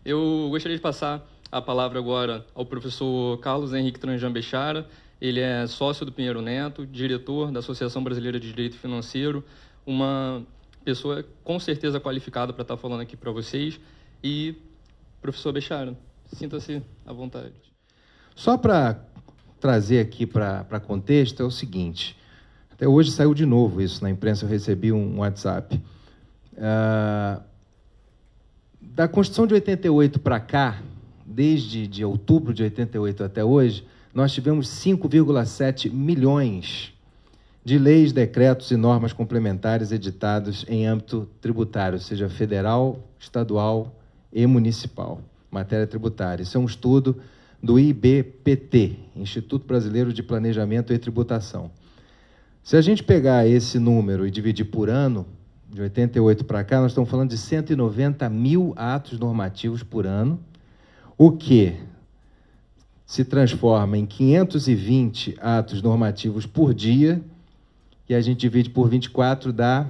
Eu gostaria de passar a palavra agora ao professor Carlos Henrique Tranjan Bechara. Ele é sócio do Pinheiro Neto, diretor da Associação Brasileira de Direito Financeiro, uma pessoa com certeza qualificada para estar falando aqui para vocês. E, professor Bechara, sinta-se à vontade. Só para trazer aqui para contexto, é o seguinte, até hoje saiu de novo isso na imprensa, eu recebi um WhatsApp. Da Constituição de 88 para cá, desde de outubro de 88 até hoje, nós tivemos 5,7 milhões de leis, decretos e normas complementares editados em âmbito tributário, seja federal, estadual e municipal, matéria tributária. Isso é um estudo do IBPT, Instituto Brasileiro de Planejamento e Tributação. Se a gente pegar esse número e dividir por ano, de 88 para cá, nós estamos falando de 190 mil atos normativos por ano, o que se transforma em 520 atos normativos por dia, e a gente divide por 24, dá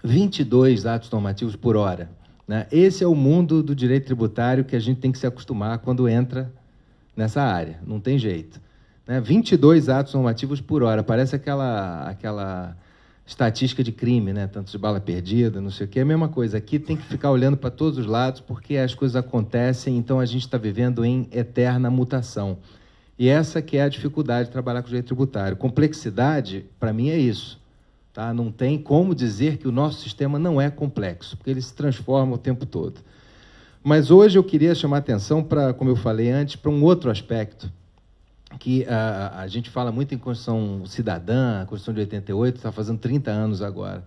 22 atos normativos por hora, né? Esse é o mundo do direito tributário que a gente tem que se acostumar quando entra nessa área, não tem jeito, né? 22 atos normativos por hora, parece aquela estatística de crime, né? Tanto de bala perdida, não sei o quê, é a mesma coisa. Aqui tem que ficar olhando para todos os lados, porque as coisas acontecem, então a gente está vivendo em eterna mutação. E essa que é a dificuldade de trabalhar com o direito tributário. Complexidade, para mim, é isso. Tá? Não tem como dizer que o nosso sistema não é complexo, porque ele se transforma o tempo todo. Mas hoje eu queria chamar a atenção para, como eu falei antes, para um outro aspecto, que a gente fala muito em Constituição Cidadã, a Constituição de 88, está fazendo 30 anos agora.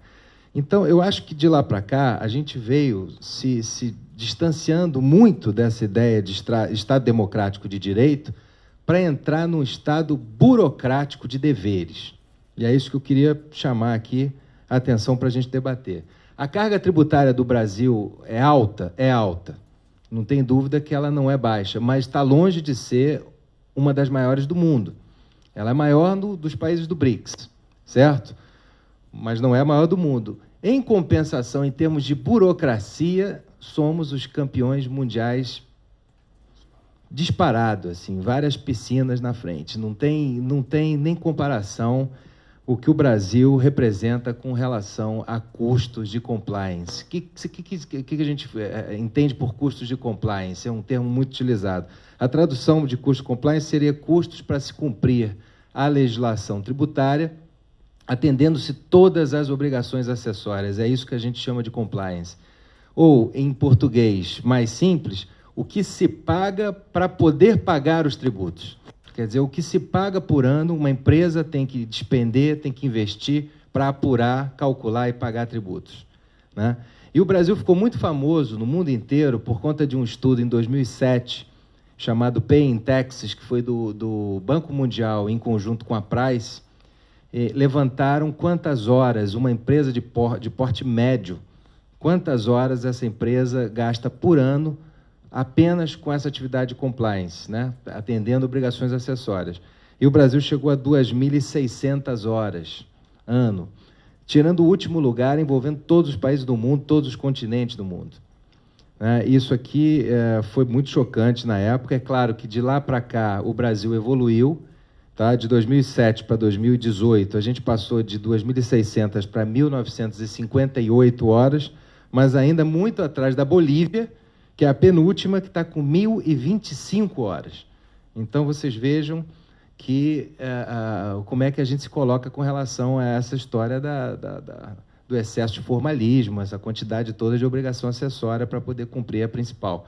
Então, eu acho que de lá para cá, a gente veio se distanciando muito dessa ideia de Estado democrático de direito para entrar num Estado burocrático de deveres. E é isso que eu queria chamar aqui a atenção para a gente debater. A carga tributária do Brasil é alta? É alta. Não tem dúvida que ela não é baixa, mas está longe de ser uma das maiores do mundo. Ela é maior dos países do BRICS, certo? Mas não é a maior do mundo. Em compensação, em termos de burocracia, somos os campeões mundiais disparado, assim, várias piscinas na frente. Não tem nem comparação o que o Brasil representa com relação a custos de compliance. O que a gente entende por custos de compliance? É um termo muito utilizado. A tradução de custo de compliance seria custos para se cumprir a legislação tributária, atendendo-se todas as obrigações acessórias. É isso que a gente chama de compliance. Ou, em português mais simples, o que se paga para poder pagar os tributos. Quer dizer, o que se paga por ano, uma empresa tem que despender, tem que investir para apurar, calcular e pagar tributos, né? E o Brasil ficou muito famoso no mundo inteiro por conta de um estudo em 2007, chamado Pay in Taxes, que foi do Banco Mundial, em conjunto com a Price, levantaram quantas horas uma empresa de porte médio, quantas horas essa empresa gasta por ano apenas com essa atividade de compliance, né? Atendendo obrigações acessórias. E o Brasil chegou a 2.600 horas ano, tirando o último lugar, envolvendo todos os países do mundo, todos os continentes do mundo. Isso aqui foi muito chocante na época. É claro que de lá para cá o Brasil evoluiu, tá? De 2007 para 2018, a gente passou de 2.600 para 1.958 horas, mas ainda muito atrás da Bolívia, que é a penúltima, que está com 1.025 horas. Então, vocês vejam que, como é que a gente se coloca com relação a essa história do excesso de formalismo, essa quantidade toda de obrigação acessória para poder cumprir a principal.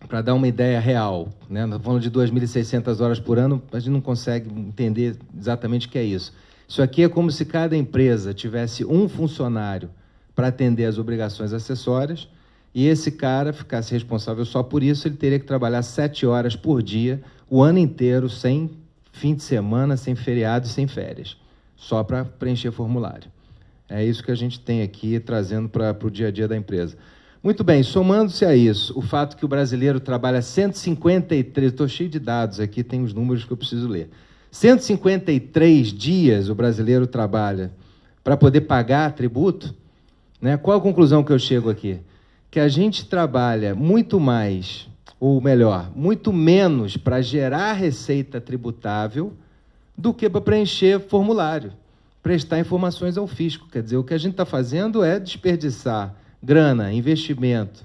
Para dar uma ideia real, né? Nós falamos de 2.600 horas por ano, a gente não consegue entender exatamente o que é isso. Isso aqui é como se cada empresa tivesse um funcionário para atender as obrigações acessórias, e esse cara ficasse responsável só por isso, ele teria que trabalhar 7 horas por dia, o ano inteiro, sem fim de semana, sem feriado e sem férias, só para preencher formulário. É isso que a gente tem aqui, trazendo para o dia a dia da empresa. Muito bem, somando-se a isso, o fato que o brasileiro trabalha 153, estou cheio de dados aqui, tem os números que eu preciso ler, 153 dias o brasileiro trabalha para poder pagar tributo, né? Qual a conclusão que eu chego aqui? que a gente trabalha muito mais, ou melhor, muito menos para gerar receita tributável do que para preencher formulário, prestar informações ao fisco. Quer dizer, o que a gente está fazendo é desperdiçar grana, investimento,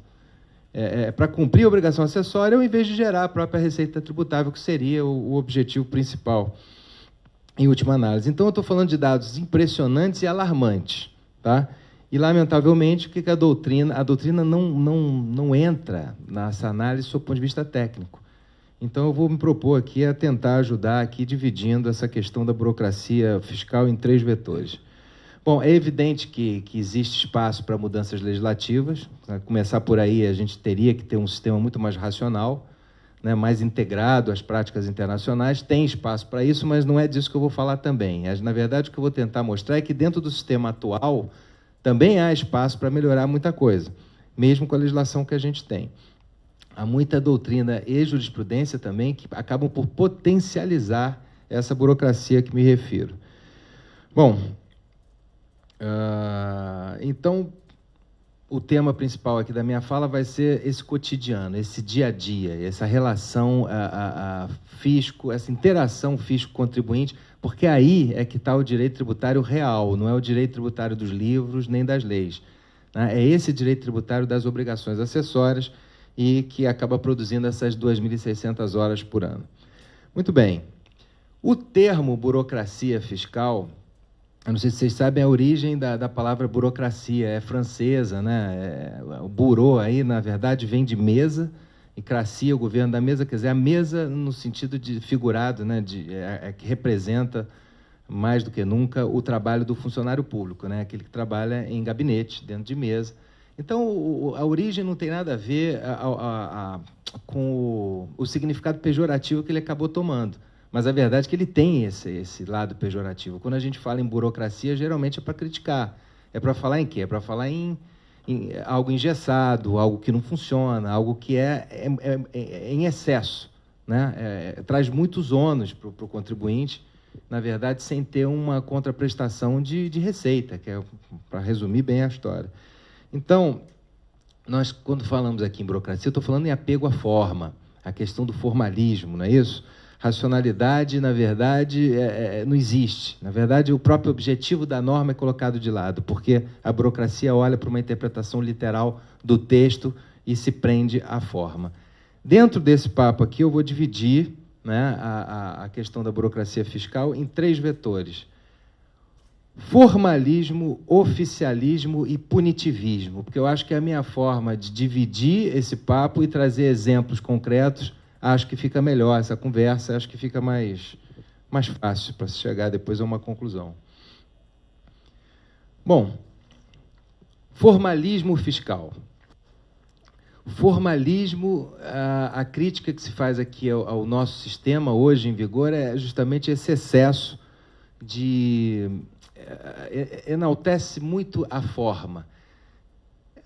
para cumprir a obrigação acessória, ao invés de gerar a própria receita tributável, que seria o objetivo principal, em última análise. Então, eu estou falando de dados impressionantes e alarmantes, tá? E, lamentavelmente, o que a doutrina não entra nessa análise sob o ponto de vista técnico. Então, eu vou me propor aqui a tentar ajudar aqui, dividindo essa questão da burocracia fiscal em 3 vetores. Bom, é evidente que existe espaço para mudanças legislativas. Para começar por aí, a gente teria que ter um sistema muito mais racional, né, mais integrado às práticas internacionais. Tem espaço para isso, mas não é disso que eu vou falar também. Na verdade, o que eu vou tentar mostrar é que dentro do sistema atual também há espaço para melhorar muita coisa, mesmo com a legislação que a gente tem. Há muita doutrina e jurisprudência também que acabam por potencializar essa burocracia que me refiro. Bom, então, o tema principal aqui da minha fala vai ser esse cotidiano, esse dia a dia, essa relação fisco, essa interação fisco-contribuinte, porque aí é que está o direito tributário real, não é o direito tributário dos livros nem das leis, né? É esse direito tributário das obrigações acessórias e que acaba produzindo essas 2.600 horas por ano. Muito bem. O termo burocracia fiscal, eu não sei se vocês sabem a origem da palavra burocracia, é francesa, né? O bureau aí, na verdade, vem de mesa, e cracia, o governo da mesa, quer dizer, a mesa no sentido de figurado, né? Que representa, mais do que nunca, o trabalho do funcionário público, né? Aquele que trabalha em gabinete, dentro de mesa. Então, a origem não tem nada a ver com o significado pejorativo que ele acabou tomando. Mas a verdade é que ele tem esse lado pejorativo. Quando a gente fala em burocracia, geralmente é para criticar. É para falar em quê? É para falar em algo engessado, algo que não funciona, algo que é em excesso, né? Traz muitos ônus para o contribuinte, na verdade, sem ter uma contraprestação de receita, que é, para resumir bem a história. Então, nós, quando falamos aqui em burocracia, eu estou falando em apego à forma, a questão do formalismo, não é isso? Racionalidade, na verdade, não existe. Na verdade, o próprio objetivo da norma é colocado de lado, porque a burocracia olha para uma interpretação literal do texto e se prende à forma. Dentro desse papo aqui, eu vou dividir, né, a questão da burocracia fiscal em 3 vetores. Formalismo, oficialismo e punitivismo, porque eu acho que é a minha forma de dividir esse papo e trazer exemplos concretos. Acho que fica melhor essa conversa, acho que fica mais fácil para se chegar depois a uma conclusão. Bom, formalismo fiscal. Formalismo, a crítica que se faz aqui ao nosso sistema hoje em vigor é justamente esse excesso de... enaltece muito a forma.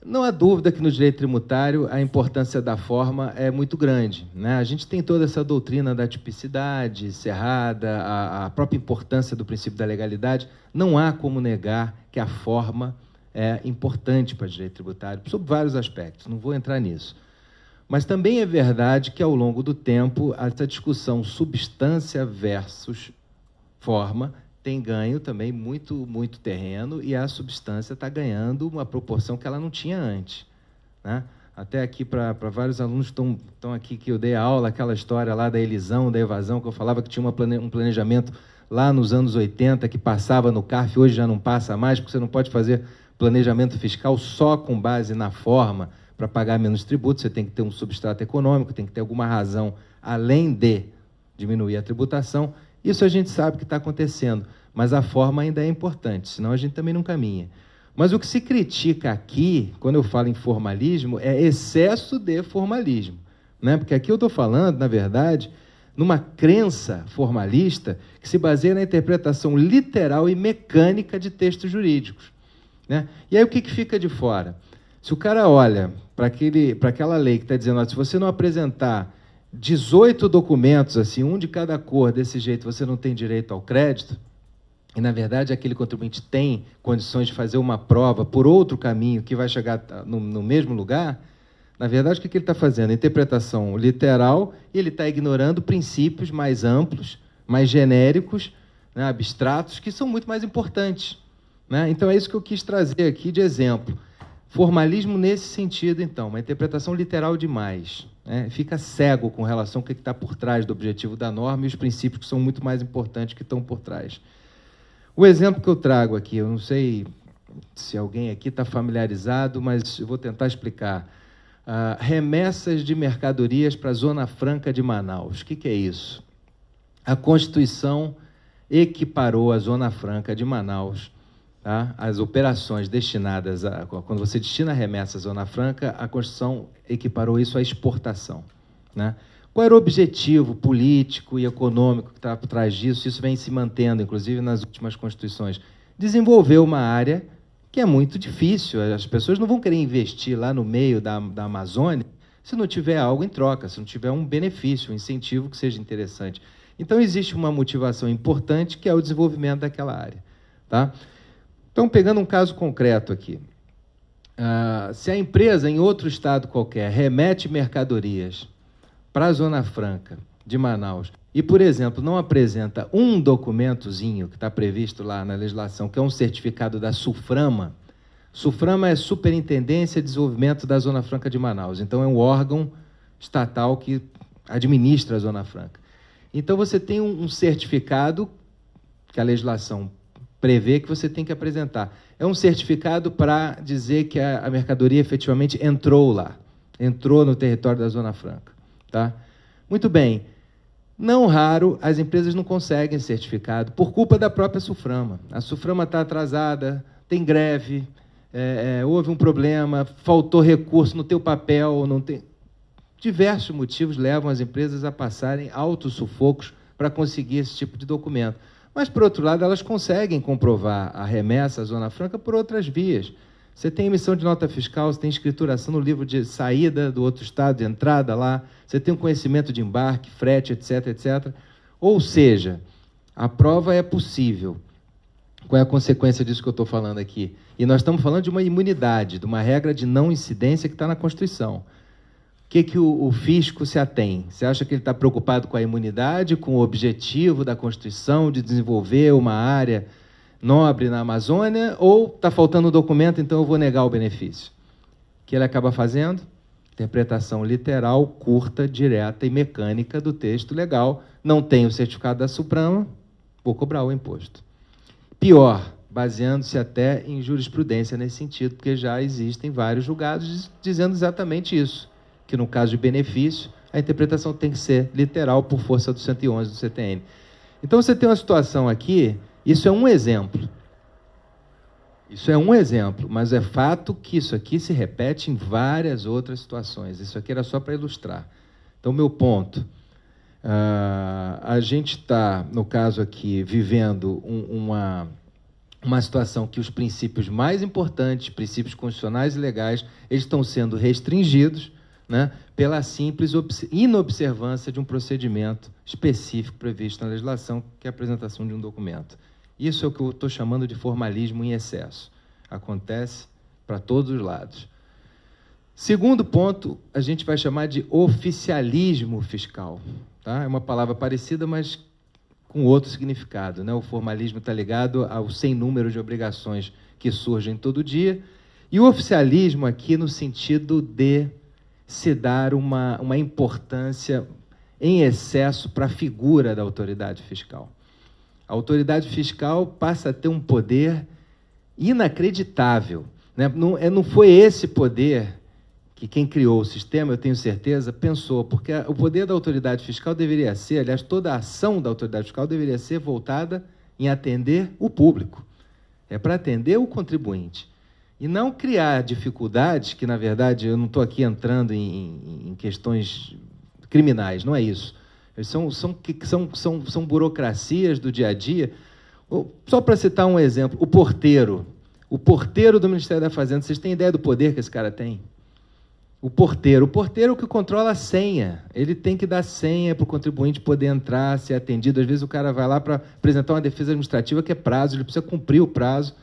Não há dúvida que no direito tributário a importância da forma é muito grande, né? A gente tem toda essa doutrina da tipicidade cerrada, a própria importância do princípio da legalidade. Não há como negar que a forma é importante para o direito tributário, sob vários aspectos, não vou entrar nisso. Mas também é verdade que, ao longo do tempo, essa discussão substância versus forma tem ganho também muito terreno, e a substância está ganhando uma proporção que ela não tinha antes, né? Até aqui, para vários alunos que estão aqui, que eu dei aula, aquela história lá da elisão, da evasão, que eu falava que tinha um planejamento lá nos anos 80, que passava no CARF, hoje já não passa mais, porque você não pode fazer planejamento fiscal só com base na forma para pagar menos tributos, você tem que ter um substrato econômico, tem que ter alguma razão, além de diminuir a tributação. Isso a gente sabe que está acontecendo, mas a forma ainda é importante, senão a gente também não caminha. Mas o que se critica aqui, quando eu falo em formalismo, é excesso de formalismo, né? Porque aqui eu estou falando, na verdade, numa crença formalista que se baseia na interpretação literal e mecânica de textos jurídicos, né? E aí o que fica de fora? Se o cara olha para aquela lei que está dizendo, ó, se você não apresentar 18 documentos, assim, um de cada cor, desse jeito, você não tem direito ao crédito, e, na verdade, aquele contribuinte tem condições de fazer uma prova por outro caminho que vai chegar no mesmo lugar, na verdade, o que ele está fazendo? Interpretação literal, e ele está ignorando princípios mais amplos, mais genéricos, né, abstratos, que são muito mais importantes, né? Então, é isso que eu quis trazer aqui de exemplo. Formalismo nesse sentido, então, uma interpretação literal demais, né? Fica cego com relação ao que está por trás do objetivo da norma e os princípios que são muito mais importantes que estão por trás. O exemplo que eu trago aqui, eu não sei se alguém aqui está familiarizado, mas eu vou tentar explicar. Remessas de mercadorias para a Zona Franca de Manaus. O que é isso? A Constituição equiparou a Zona Franca de Manaus, tá? As operações destinadas a... Quando você destina remessa à Zona Franca, a Constituição equiparou isso à exportação, né? Qual era o objetivo político e econômico que está por trás disso? Isso vem se mantendo, inclusive, nas últimas constituições. Desenvolver uma área que é muito difícil. As pessoas não vão querer investir lá no meio da Amazônia se não tiver algo em troca, se não tiver um benefício, um incentivo que seja interessante. Então, existe uma motivação importante, que é o desenvolvimento daquela área, tá? Então, pegando um caso concreto aqui. Se a empresa, em outro estado qualquer, remete mercadorias para a Zona Franca de Manaus e, por exemplo, não apresenta um documentozinho que está previsto lá na legislação, que é um certificado da SUFRAMA. SUFRAMA é Superintendência de Desenvolvimento da Zona Franca de Manaus. Então, é um órgão estatal que administra a Zona Franca. Então, você tem um certificado que a legislação prevê que você tem que apresentar. É um certificado para dizer que a mercadoria efetivamente entrou lá, entrou no território da Zona Franca. Tá? Muito bem. Não raro, as empresas não conseguem certificado por culpa da própria SUFRAMA. A SUFRAMA está atrasada, tem greve, houve um problema, faltou recurso no teu papel, não tem... Diversos motivos levam as empresas a passarem altos sufocos para conseguir esse tipo de documento. Mas, por outro lado, elas conseguem comprovar a remessa à Zona Franca por outras vias. Você tem emissão de nota fiscal, você tem escrituração no livro de saída do outro estado, de entrada lá, você tem um conhecimento de embarque, frete, etc., etc. Ou seja, a prova é possível. Qual é a consequência disso que eu estou falando aqui? E nós estamos falando de uma imunidade, de uma regra de não incidência que está na Constituição. O que o fisco se atém? Você acha que ele está preocupado com a imunidade, com o objetivo da Constituição de desenvolver uma área nobre na Amazônia, ou está faltando um documento, então eu vou negar o benefício? O que ele acaba fazendo? Interpretação literal, curta, direta e mecânica do texto legal. Não tem o certificado da SUFRAMA, vou cobrar o imposto. Pior, baseando-se até em jurisprudência nesse sentido, porque já existem vários julgados dizendo exatamente isso, que no caso de benefício, a interpretação tem que ser literal por força do 111 do CTN. Então, você tem uma situação aqui. Isso é um exemplo. Isso é um exemplo, mas é fato que isso aqui se repete em várias outras situações. Isso aqui era só para ilustrar. Então, meu ponto, a gente está, no caso aqui, vivendo uma situação que os princípios mais importantes, princípios constitucionais e legais, eles estão sendo restringidos, né, pela simples inobservância de um procedimento específico previsto na legislação, que é a apresentação de um documento. Isso é o que eu estou chamando de formalismo em excesso. Acontece para todos os lados. Segundo ponto, a gente vai chamar de oficialismo fiscal. Tá? É uma palavra parecida, mas com outro significado, né? O formalismo está ligado ao sem número de obrigações que surgem todo dia, e o oficialismo aqui no sentido de se dar uma importância em excesso para a figura da autoridade fiscal. A autoridade fiscal passa a ter um poder inacreditável, né? Não foi esse poder que quem criou o sistema, eu tenho certeza, pensou, porque o poder da autoridade fiscal deveria ser, aliás, toda a ação da autoridade fiscal deveria ser voltada em atender o público, para atender o contribuinte, e não criar dificuldades que, na verdade, eu não estou aqui entrando em questões criminais, não é isso. São burocracias do dia a dia. Só para citar um exemplo, o porteiro do Ministério da Fazenda, vocês têm ideia do poder que esse cara tem? O porteiro é o que controla a senha. Ele tem que dar senha para o contribuinte poder entrar, ser atendido. Às vezes o cara vai lá para apresentar uma defesa administrativa que é prazo, ele precisa cumprir o prazo.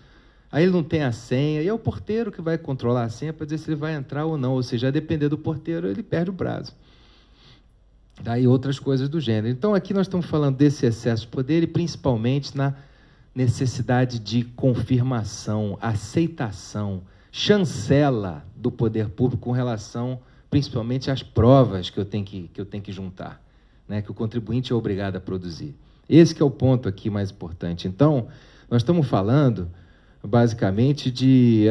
Aí ele não tem a senha, e é o porteiro que vai controlar a senha para dizer se ele vai entrar ou não. Ou seja, a depender do porteiro, ele perde o prazo. Daí outras coisas do gênero. Então, aqui nós estamos falando desse excesso de poder e principalmente na necessidade de confirmação, aceitação, chancela do poder público com relação, principalmente, às provas que eu tenho que juntar, né, que o contribuinte é obrigado a produzir. Esse que é o ponto aqui mais importante. Então, nós estamos falando, basicamente,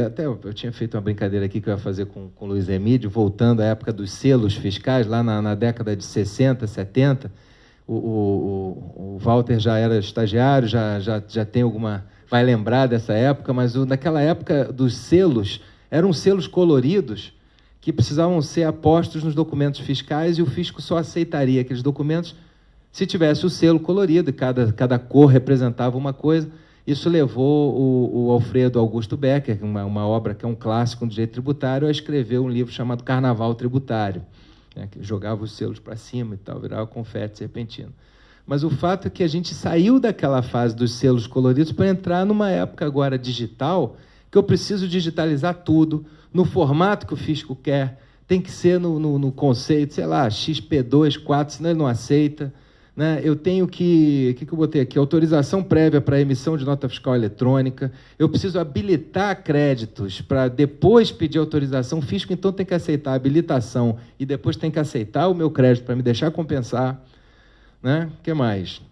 até eu tinha feito uma brincadeira aqui que eu ia fazer com o Luiz Emílio, voltando à época dos selos fiscais, lá na década de 60, 70, o Walter já era estagiário, já tem alguma... vai lembrar dessa época, mas naquela época dos selos, eram selos coloridos que precisavam ser apostos nos documentos fiscais e o fisco só aceitaria aqueles documentos se tivesse o selo colorido, e cada cor representava uma coisa. Isso levou o Alfredo Augusto Becker, uma obra que é um clássico do direito tributário, a escrever um livro chamado Carnaval Tributário, né, que jogava os selos para cima e tal, virava confete serpentino. Mas o fato é que a gente saiu daquela fase dos selos coloridos para entrar numa época agora digital, que eu preciso digitalizar tudo, no formato que o fisco quer, tem que ser no conceito, sei lá, XP2, 4, senão ele não aceita. Né? Eu tenho que... O que eu botei aqui? Autorização prévia para emissão de nota fiscal eletrônica. Eu preciso habilitar créditos para depois pedir autorização. O fisco, então, tem que aceitar a habilitação e depois tem que aceitar o meu crédito para me deixar compensar. Né? O que mais?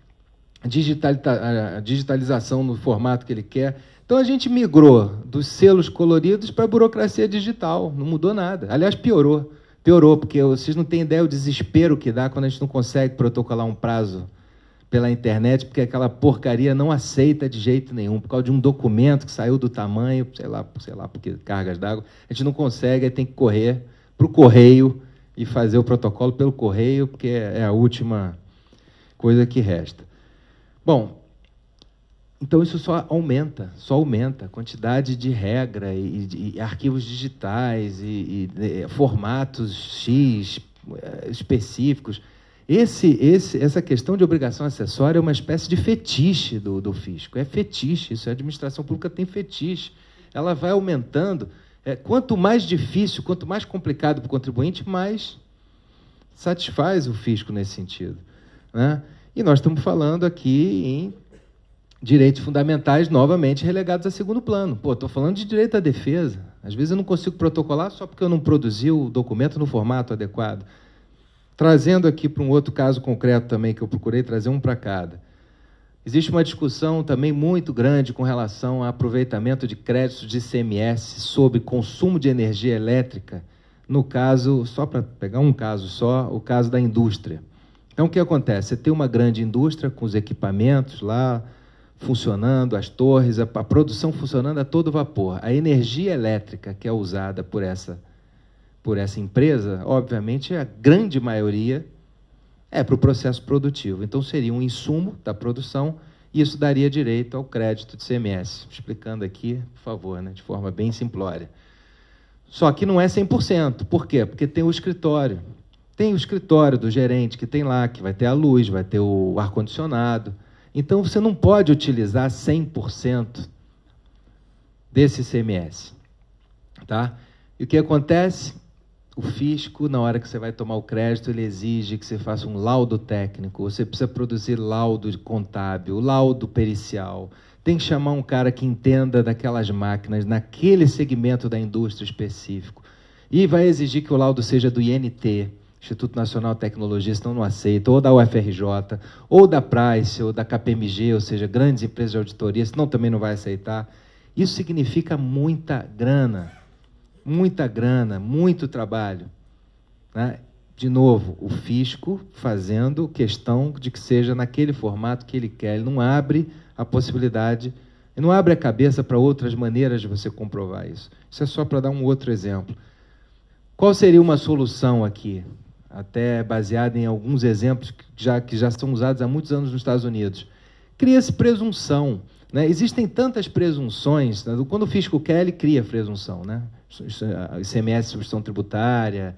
A digitalização no formato que ele quer. Então, a gente migrou dos selos coloridos para a burocracia digital. Não mudou nada. Aliás, piorou. Piorou, porque vocês não têm ideia do desespero que dá quando a gente não consegue protocolar um prazo pela internet, porque aquela porcaria não aceita de jeito nenhum, por causa de um documento que saiu do tamanho, sei lá, porque cargas d'água, a gente não consegue, aí tem que correr para o correio e fazer o protocolo pelo correio, porque é a última coisa que resta. Bom, então isso só aumenta a quantidade de regra e arquivos digitais e formatos X específicos. Essa questão de obrigação acessória é uma espécie de fetiche do fisco. É fetiche, isso, a administração pública tem fetiche. Ela vai aumentando. Quanto mais difícil, quanto mais complicado para o contribuinte, mais satisfaz o fisco nesse sentido. Né? E nós estamos falando aqui em direitos fundamentais, novamente, relegados a segundo plano. Estou falando de direito à defesa. Às vezes eu não consigo protocolar só porque eu não produzi o documento no formato adequado. Trazendo aqui para um outro caso concreto também, que eu procurei trazer um para cada. Existe uma discussão também muito grande com relação ao aproveitamento de créditos de ICMS sobre consumo de energia elétrica, no caso, só para pegar um caso só, o caso da indústria. Então, o que acontece? Você tem uma grande indústria com os equipamentos lá, funcionando, as torres, a produção funcionando a todo vapor. A energia elétrica que é usada por essa empresa, obviamente, a grande maioria é para o processo produtivo. Então, seria um insumo da produção e isso daria direito ao crédito de ICMS. Explicando aqui, por favor, né, de forma bem simplória. Só que não é 100%. Por quê? Porque tem o escritório. Tem o escritório do gerente que tem lá, que vai ter a luz, vai ter o ar-condicionado. Então, você não pode utilizar 100% desse ICMS. Tá? E o que acontece? O fisco, na hora que você vai tomar o crédito, ele exige que você faça um laudo técnico, você precisa produzir laudo contábil, laudo pericial, tem que chamar um cara que entenda daquelas máquinas, naquele segmento da indústria específico, e vai exigir que o laudo seja do INT, Instituto Nacional de Tecnologia, senão não aceita, ou da UFRJ, ou da Price, ou da KPMG, ou seja, grandes empresas de auditoria, senão também não vai aceitar. Isso significa muita grana, muito trabalho. Né? De novo, o fisco fazendo questão de que seja naquele formato que ele quer. Ele não abre a possibilidade, ele não abre a cabeça para outras maneiras de você comprovar isso. Isso é só para dar um outro exemplo. Qual seria uma solução aqui? Até baseada em alguns exemplos que já são usados há muitos anos nos Estados Unidos. Cria-se presunção. né? Existem tantas presunções, né? Quando o fisco quer, ele cria presunção, né? ICMS, substituição tributária,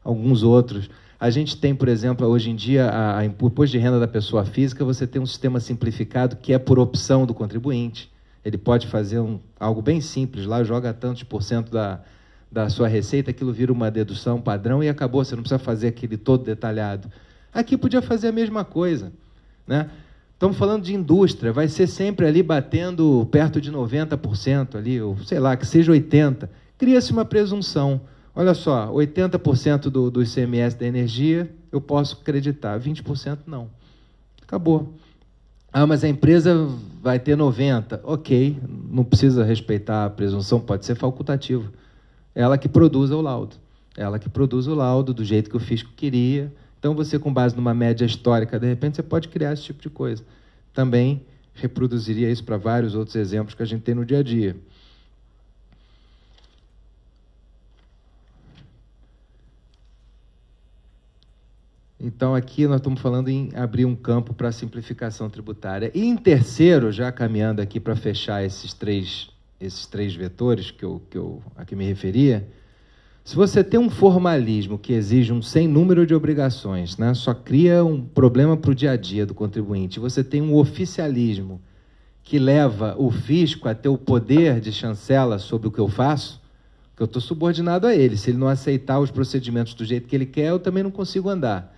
alguns outros. A gente tem, por exemplo, hoje em dia, o imposto de renda da pessoa física, você tem um sistema simplificado que é por opção do contribuinte. Ele pode fazer algo bem simples, lá joga tantos por cento da sua receita, aquilo vira uma dedução padrão e acabou, você não precisa fazer aquele todo detalhado. Aqui podia fazer a mesma coisa, né? Estamos falando de indústria, vai ser sempre ali batendo perto de 90% ali, ou sei lá, que seja 80%. Cria-se uma presunção. Olha só, 80% do ICMS da energia eu posso acreditar, 20% não. Acabou. Ah, mas a empresa vai ter 90%. Ok, não precisa respeitar a presunção, pode ser facultativo. Ela que produza o laudo. Ela que produz o laudo do jeito que o fisco queria. Então, você, com base numa média histórica, de repente, você pode criar esse tipo de coisa. Também reproduziria isso para vários outros exemplos que a gente tem no dia a dia. Então, aqui nós estamos falando em abrir um campo para a simplificação tributária. E, em terceiro, já caminhando aqui para fechar esses três vetores a que me referia, se você tem um formalismo que exige um sem número de obrigações, né, só cria um problema para o dia a dia do contribuinte, você tem um oficialismo que leva o fisco a ter o poder de chancela sobre o que eu faço, que eu estou subordinado a ele. Se ele não aceitar os procedimentos do jeito que ele quer, eu também não consigo andar.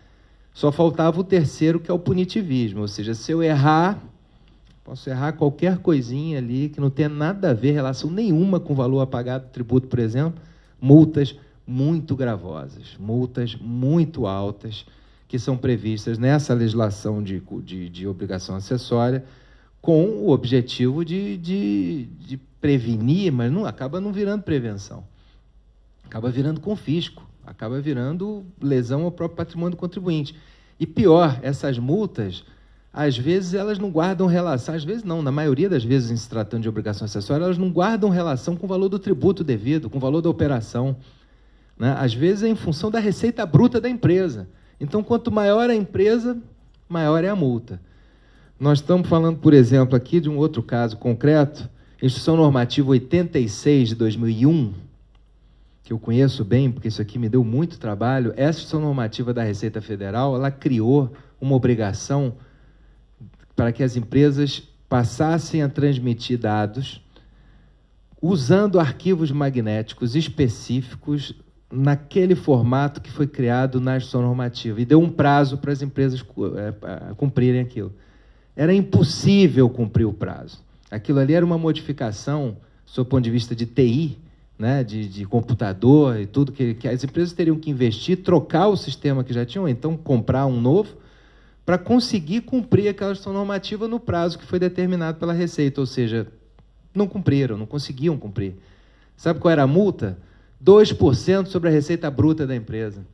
Só faltava o terceiro, que é o punitivismo, ou seja, se eu errar, posso errar qualquer coisinha ali, que não tenha nada a ver, relação nenhuma com o valor a pagar do tributo, por exemplo, multas muito gravosas, multas muito altas, que são previstas nessa legislação de obrigação acessória, com o objetivo de prevenir, mas acaba não virando prevenção. Acaba virando confisco, acaba virando lesão ao próprio patrimônio do contribuinte. E pior, essas multas, às vezes elas não guardam relação, às vezes não, na maioria das vezes, em se tratando de obrigação acessória, elas não guardam relação com o valor do tributo devido, com o valor da operação, né? Às vezes é em função da receita bruta da empresa. Então, quanto maior a empresa, maior é a multa. Nós estamos falando, por exemplo, aqui de um outro caso concreto, Instituição Normativa 86 de 2001, que eu conheço bem, porque isso aqui me deu muito trabalho. Essa Instituição Normativa da Receita Federal, ela criou uma obrigação para que as empresas passassem a transmitir dados usando arquivos magnéticos específicos naquele formato que foi criado na Instituição Normativa, e deu um prazo para as empresas cumprirem aquilo. Era impossível cumprir o prazo. Aquilo ali era uma modificação, do ponto de vista de TI, né, de computador e tudo, que as empresas teriam que investir, trocar o sistema que já tinham, então comprar um novo, para conseguir cumprir aquela Instituição Normativa no prazo que foi determinado pela Receita, ou seja, não cumpriram, não conseguiam cumprir. Sabe qual era a multa? 2% sobre a receita bruta da empresa.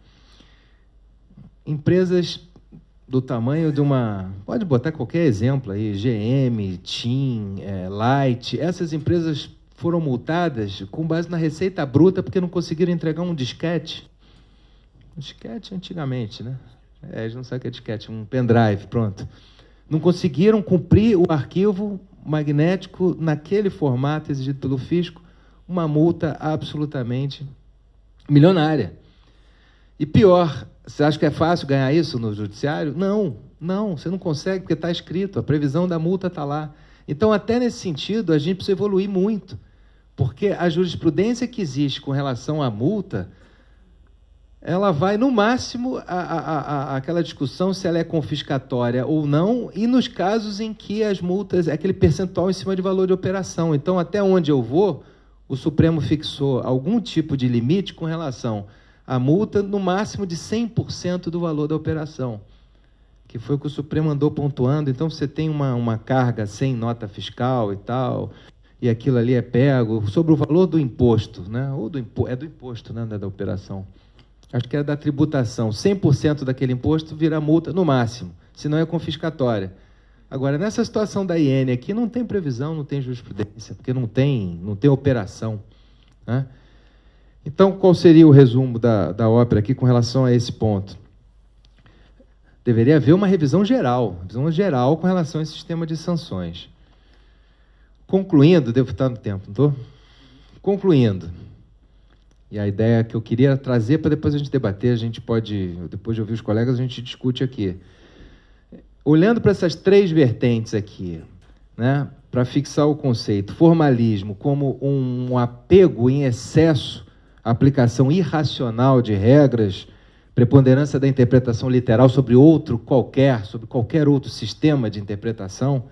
Empresas do tamanho de uma... Pode botar qualquer exemplo aí, GM, TIM, Light, essas empresas foram multadas com base na receita bruta porque não conseguiram entregar um disquete. Um disquete antigamente, né? Eles não sabem o que é disquete, um pendrive, pronto. Não conseguiram cumprir o arquivo magnético naquele formato exigido pelo fisco, uma multa absolutamente milionária. E pior, você acha que é fácil ganhar isso no judiciário? Não, não, você não consegue porque está escrito, a previsão da multa está lá. Então, até nesse sentido, a gente precisa evoluir muito, porque a jurisprudência que existe com relação à multa, ela vai, no máximo, aquela discussão se ela é confiscatória ou não, e nos casos em que as multas, é aquele percentual em cima de valor de operação. Então, até onde eu vou, o Supremo fixou algum tipo de limite com relação à multa, no máximo de 100% do valor da operação, que foi o que o Supremo andou pontuando. Então, você tem uma carga sem nota fiscal e tal, e aquilo ali é pego, sobre o valor do imposto, né? Ou do imposto, né? Da operação. Acho que é da tributação. 100% daquele imposto vira multa no máximo, senão é confiscatória. Agora, nessa situação da IN aqui, não tem previsão, não tem jurisprudência, porque não tem operação, né? Então, qual seria o resumo da ópera aqui com relação a esse ponto? Deveria haver uma revisão geral com relação a esse sistema de sanções. Concluindo, devo estar no tempo, não estou? Concluindo, e a ideia que eu queria trazer para depois a gente debater, a gente pode, depois de ouvir os colegas, a gente discute aqui. Olhando para essas 3 vertentes aqui, né, para fixar o conceito, formalismo como um apego em excesso, aplicação irracional de regras, preponderância da interpretação literal sobre qualquer outro sistema de interpretação,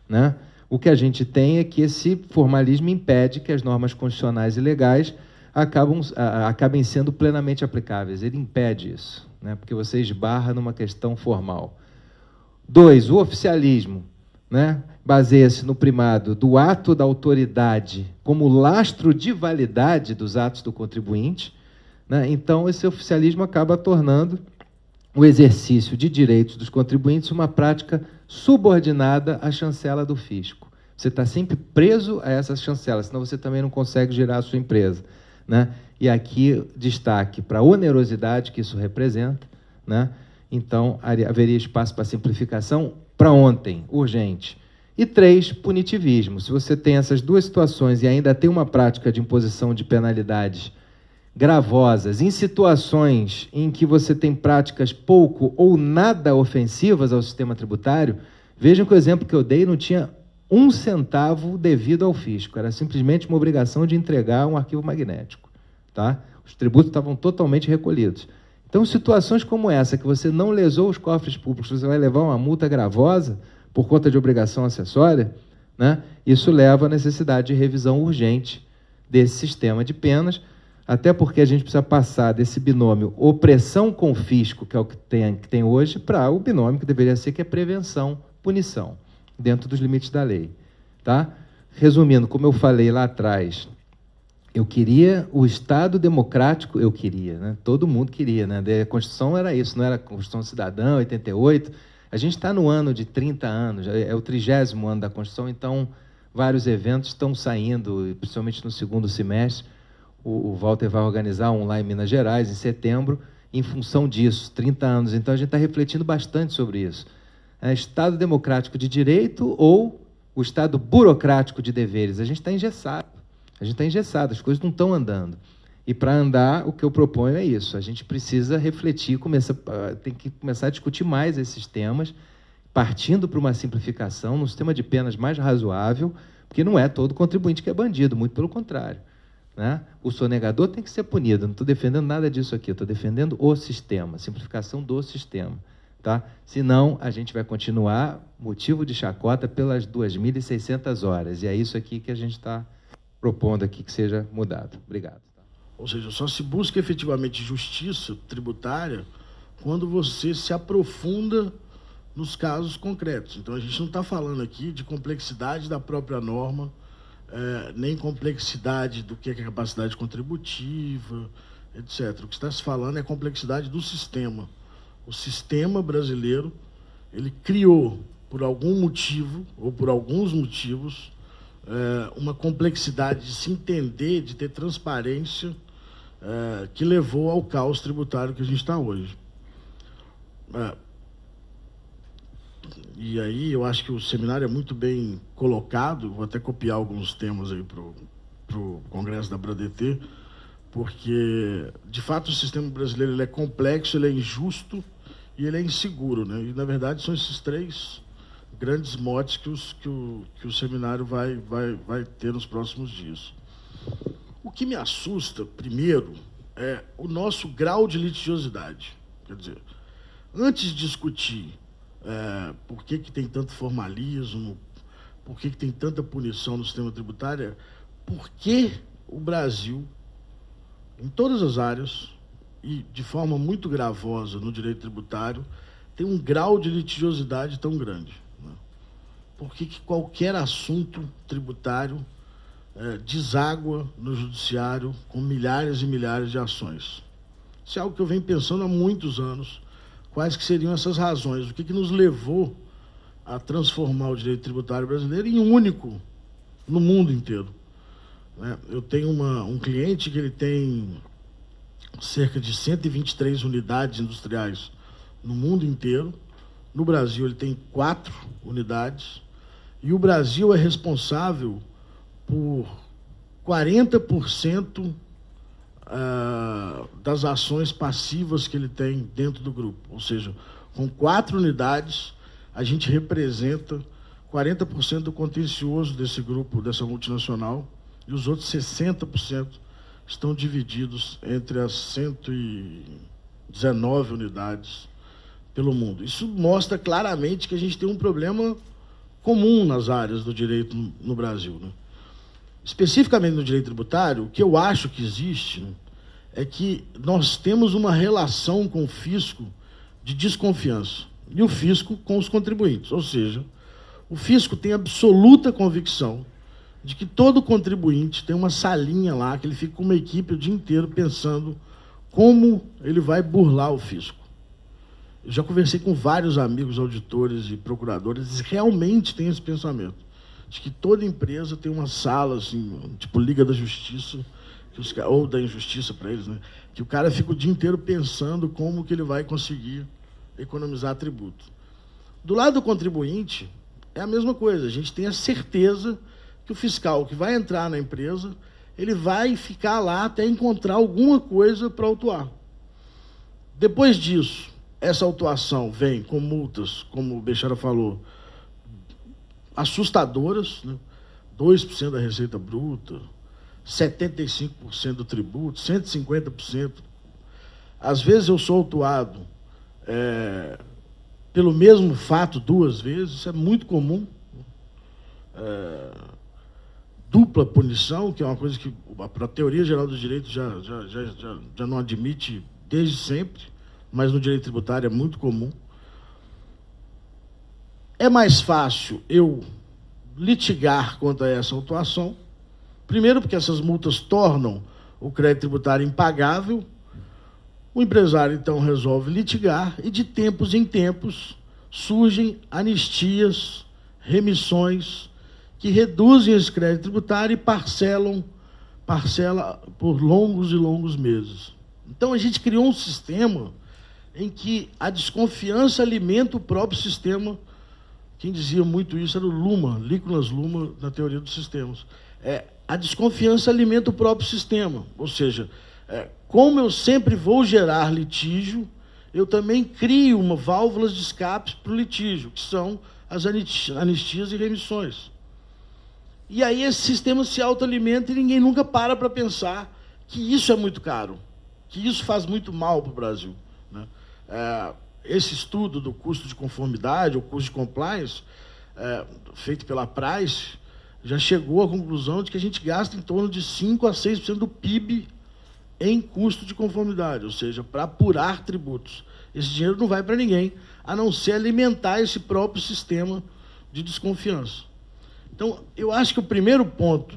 né? O que a gente tem é que esse formalismo impede que as normas constitucionais e legais acabem sendo plenamente aplicáveis. Ele impede isso, né? Porque você esbarra numa questão formal. 2, o oficialismo, né? Baseia-se no primado do ato da autoridade como lastro de validade dos atos do contribuinte, né? Então, esse oficialismo acaba tornando o exercício de direitos dos contribuintes uma prática subordinada à chancela do fisco. Você está sempre preso a essa chancela, senão você também não consegue gerar a sua empresa, né? E aqui, destaque para a onerosidade que isso representa, né? Então, haveria espaço para simplificação para ontem, urgente. E 3, punitivismo. Se você tem essas 2 situações e ainda tem uma prática de imposição de penalidades gravosas, em situações em que você tem práticas pouco ou nada ofensivas ao sistema tributário, vejam que o exemplo que eu dei não tinha 1 centavo devido ao fisco, era simplesmente uma obrigação de entregar um arquivo magnético, tá? Os tributos estavam totalmente recolhidos. Então, situações como essa, que você não lesou os cofres públicos, você vai levar uma multa gravosa por conta de obrigação acessória, né? Isso leva à necessidade de revisão urgente desse sistema de penas, até porque a gente precisa passar desse binômio opressão com fisco, que é o que tem hoje, para o binômio que deveria ser, que é prevenção, punição, dentro dos limites da lei. Tá? Resumindo, como eu falei lá atrás, eu queria o Estado democrático, né? Todo mundo queria, né? A Constituição era isso, não era a Constituição Cidadã, 88. A gente está no ano de 30 anos, é o 30º ano da Constituição, então vários eventos estão saindo, principalmente no segundo semestre. O Walter vai organizar um lá em Minas Gerais, em setembro, em função disso, 30 anos. Então, a gente está refletindo bastante sobre isso. É Estado democrático de direito ou o Estado burocrático de deveres? A gente está engessado. As coisas não estão andando. E, para andar, o que eu proponho é isso. A gente precisa refletir, tem que começar a discutir mais esses temas, partindo para uma simplificação, num sistema de penas mais razoável, porque não é todo contribuinte que é bandido, muito pelo contrário. Né? O sonegador tem que ser punido. Não estou defendendo nada disso aqui, estou defendendo o sistema, a simplificação do sistema. Tá? Senão, a gente vai continuar motivo de chacota pelas 2.600 horas. E é isso aqui que a gente está propondo aqui que seja mudado. Obrigado. Ou seja, só se busca efetivamente justiça tributária quando você se aprofunda nos casos concretos. Então, a gente não está falando aqui de complexidade da própria norma, nem complexidade do que é capacidade contributiva, etc. O que está se falando é a complexidade do sistema. O sistema brasileiro, ele criou, por algum motivo, ou por alguns motivos, uma complexidade de se entender, de ter transparência, que levou ao caos tributário que a gente está hoje. E aí eu acho que o seminário é muito bem colocado, vou até copiar alguns temas aí para o Congresso da BRADET, porque, de fato, o sistema brasileiro ele é complexo, ele é injusto e ele é inseguro, né? E, na verdade, são esses 3 grandes motes que o seminário vai ter nos próximos dias. O que me assusta, primeiro, é o nosso grau de litigiosidade. Quer dizer, antes de discutir por que tem tanto formalismo, por que tem tanta punição no sistema tributário, por que o Brasil, em todas as áreas, e de forma muito gravosa no direito tributário, tem um grau de litigiosidade tão grande, né? Por que qualquer assunto tributário deságua no judiciário com milhares e milhares de ações? Isso é algo que eu venho pensando há muitos anos. Quais que seriam essas razões? O que nos levou a transformar o direito tributário brasileiro em único no mundo inteiro? Eu tenho um cliente que ele tem cerca de 123 unidades industriais no mundo inteiro. No Brasil, ele tem 4 unidades. E o Brasil é responsável por 40% das ações passivas que ele tem dentro do grupo. Ou seja, com 4 unidades, a gente representa 40% do contencioso desse grupo, dessa multinacional, e os outros 60% estão divididos entre as 119 unidades pelo mundo. Isso mostra claramente que a gente tem um problema comum nas áreas do direito no Brasil, né? Especificamente no direito tributário, o que eu acho que existe, né, é que nós temos uma relação com o fisco de desconfiança, e o fisco com os contribuintes. Ou seja, o fisco tem absoluta convicção de que todo contribuinte tem uma salinha lá, que ele fica com uma equipe o dia inteiro pensando como ele vai burlar o fisco. Eu já conversei com vários amigos auditores e procuradores, eles realmente têm esse pensamento, de que toda empresa tem uma sala, assim, tipo Liga da Justiça, ou da Injustiça para eles, né? Que o cara fica o dia inteiro pensando como que ele vai conseguir economizar tributo. Do lado do contribuinte, é a mesma coisa. A gente tem a certeza que o fiscal que vai entrar na empresa, ele vai ficar lá até encontrar alguma coisa para autuar. Depois disso, essa autuação vem com multas, como o Bechara falou, assustadoras, né? 2% da receita bruta, 75% do tributo, 150%. Às vezes eu sou autuado pelo mesmo fato 2 vezes, isso é muito comum. Dupla punição, que é uma coisa que a teoria geral do direito já não admite desde sempre, mas no direito tributário é muito comum. É mais fácil eu litigar contra essa autuação, primeiro porque essas multas tornam o crédito tributário impagável, o empresário então resolve litigar e de tempos em tempos surgem anistias, remissões que reduzem esse crédito tributário e parcela por longos e longos meses. Então a gente criou um sistema em que a desconfiança alimenta o próprio sistema. Quem dizia muito isso era o Luhmann, Nicholas Luhmann, na teoria dos sistemas. A desconfiança alimenta o próprio sistema, ou seja, como eu sempre vou gerar litígio, eu também crio válvulas de escape para o litígio, que são as anistias e remissões. E aí esse sistema se autoalimenta e ninguém nunca para pensar que isso é muito caro, que isso faz muito mal para o Brasil, né? Esse estudo do custo de conformidade, ou custo de compliance, feito pela Price, já chegou à conclusão de que a gente gasta em torno de 5% a 6% do PIB em custo de conformidade, ou seja, para apurar tributos. Esse dinheiro não vai para ninguém, a não ser alimentar esse próprio sistema de desconfiança. Então, eu acho que o primeiro ponto,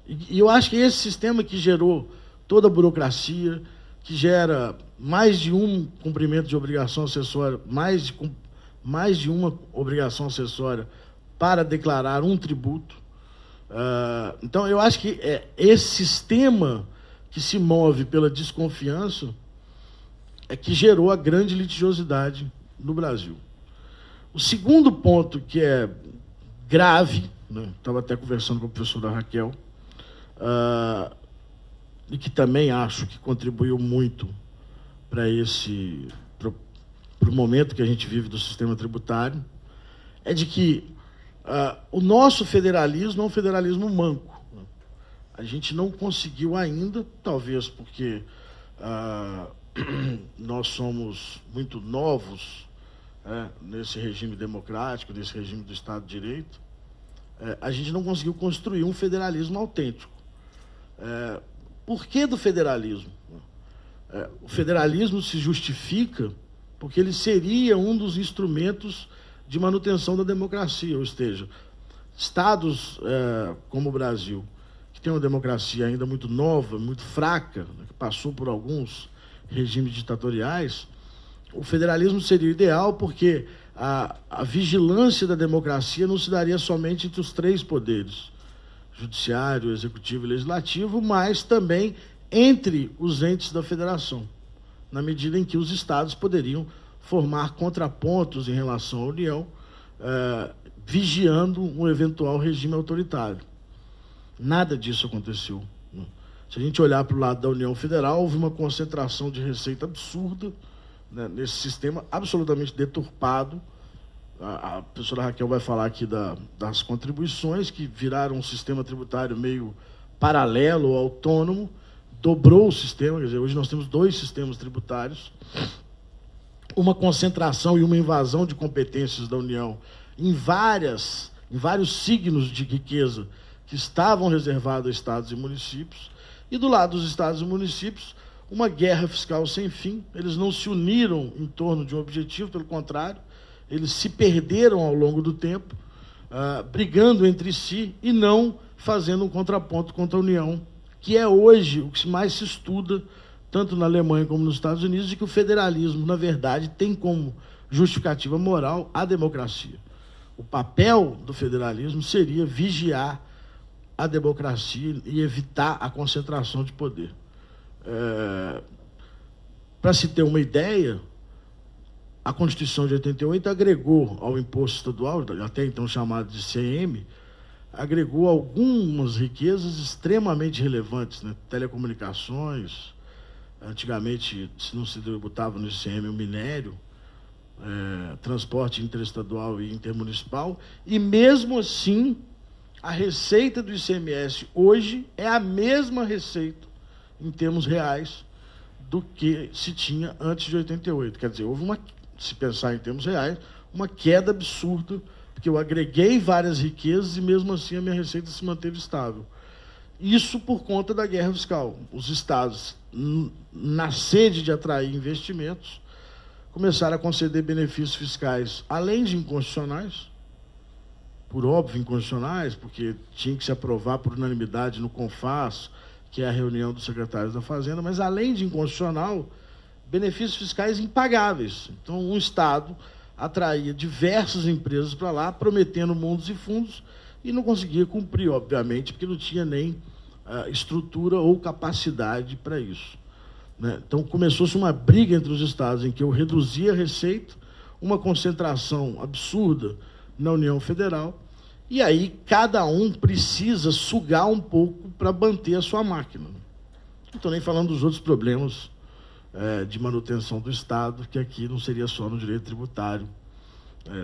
e eu acho que esse sistema que gerou toda a burocracia, que gera mais de um cumprimento de obrigação acessória, mais de uma obrigação acessória para declarar um tributo. Então, eu acho que esse sistema que se move pela desconfiança é que gerou a grande litigiosidade no Brasil. O segundo ponto que é grave, né, estava até conversando com a professora Raquel, e que também acho que contribuiu muito para o momento que a gente vive do sistema tributário, é de que o nosso federalismo é um federalismo manco. A gente não conseguiu ainda, talvez porque nós somos muito novos nesse regime democrático, nesse regime do Estado de Direito, a gente não conseguiu construir um federalismo autêntico. Por que do federalismo? O federalismo se justifica porque ele seria um dos instrumentos de manutenção da democracia, ou seja, estados como o Brasil, que tem uma democracia ainda muito nova, muito fraca, né, que passou por alguns regimes ditatoriais, o federalismo seria ideal porque a vigilância da democracia não se daria somente entre os 3 poderes, judiciário, executivo e legislativo, mas também entre os entes da federação, na medida em que os estados poderiam formar contrapontos em relação à União, vigiando um eventual regime autoritário. Nada disso aconteceu. Se a gente olhar para o lado da União Federal, houve uma concentração de receita absurda, né, nesse sistema absolutamente deturpado. A professora Raquel vai falar aqui das contribuições, que viraram um sistema tributário meio paralelo, autônomo, dobrou o sistema, quer dizer, hoje nós temos 2 sistemas tributários, uma concentração e uma invasão de competências da União em vários signos de riqueza que estavam reservados a estados e municípios, e do lado dos estados e municípios, uma guerra fiscal sem fim. Eles não se uniram em torno de um objetivo, pelo contrário, eles se perderam ao longo do tempo, brigando entre si e não fazendo um contraponto contra a União, que é hoje o que mais se estuda, tanto na Alemanha como nos Estados Unidos, de que o federalismo, na verdade, tem como justificativa moral a democracia. O papel do federalismo seria vigiar a democracia e evitar a concentração de poder. Para se ter uma ideia, a Constituição de 88 agregou ao imposto estadual, até então chamado de ICM, agregou algumas riquezas extremamente relevantes, né? Telecomunicações, antigamente se não se tributava no ICM o minério, transporte interestadual e intermunicipal, e mesmo assim a receita do ICMS hoje é a mesma receita em termos reais do que se tinha antes de 88. Quer dizer, houve se pensar em termos reais, uma queda absurda, porque eu agreguei várias riquezas e mesmo assim a minha receita se manteve estável. Isso por conta da guerra fiscal. Os estados, na sede de atrair investimentos, começaram a conceder benefícios fiscais, além de inconstitucionais, por óbvio inconstitucionais, porque tinha que se aprovar por unanimidade no CONFAS, que é a reunião dos secretários da Fazenda, mas além de inconstitucional, benefícios fiscais impagáveis. Então, um Estado atraía diversas empresas para lá, prometendo mundos e fundos, e não conseguia cumprir, obviamente, porque não tinha nem estrutura ou capacidade para isso, né? Então, começou-se uma briga entre os estados, em que eu reduzia a receita, uma concentração absurda na União Federal, e aí cada um precisa sugar um pouco para manter a sua máquina. Não estou nem falando dos outros problemas de manutenção do Estado, que aqui não seria só no direito tributário,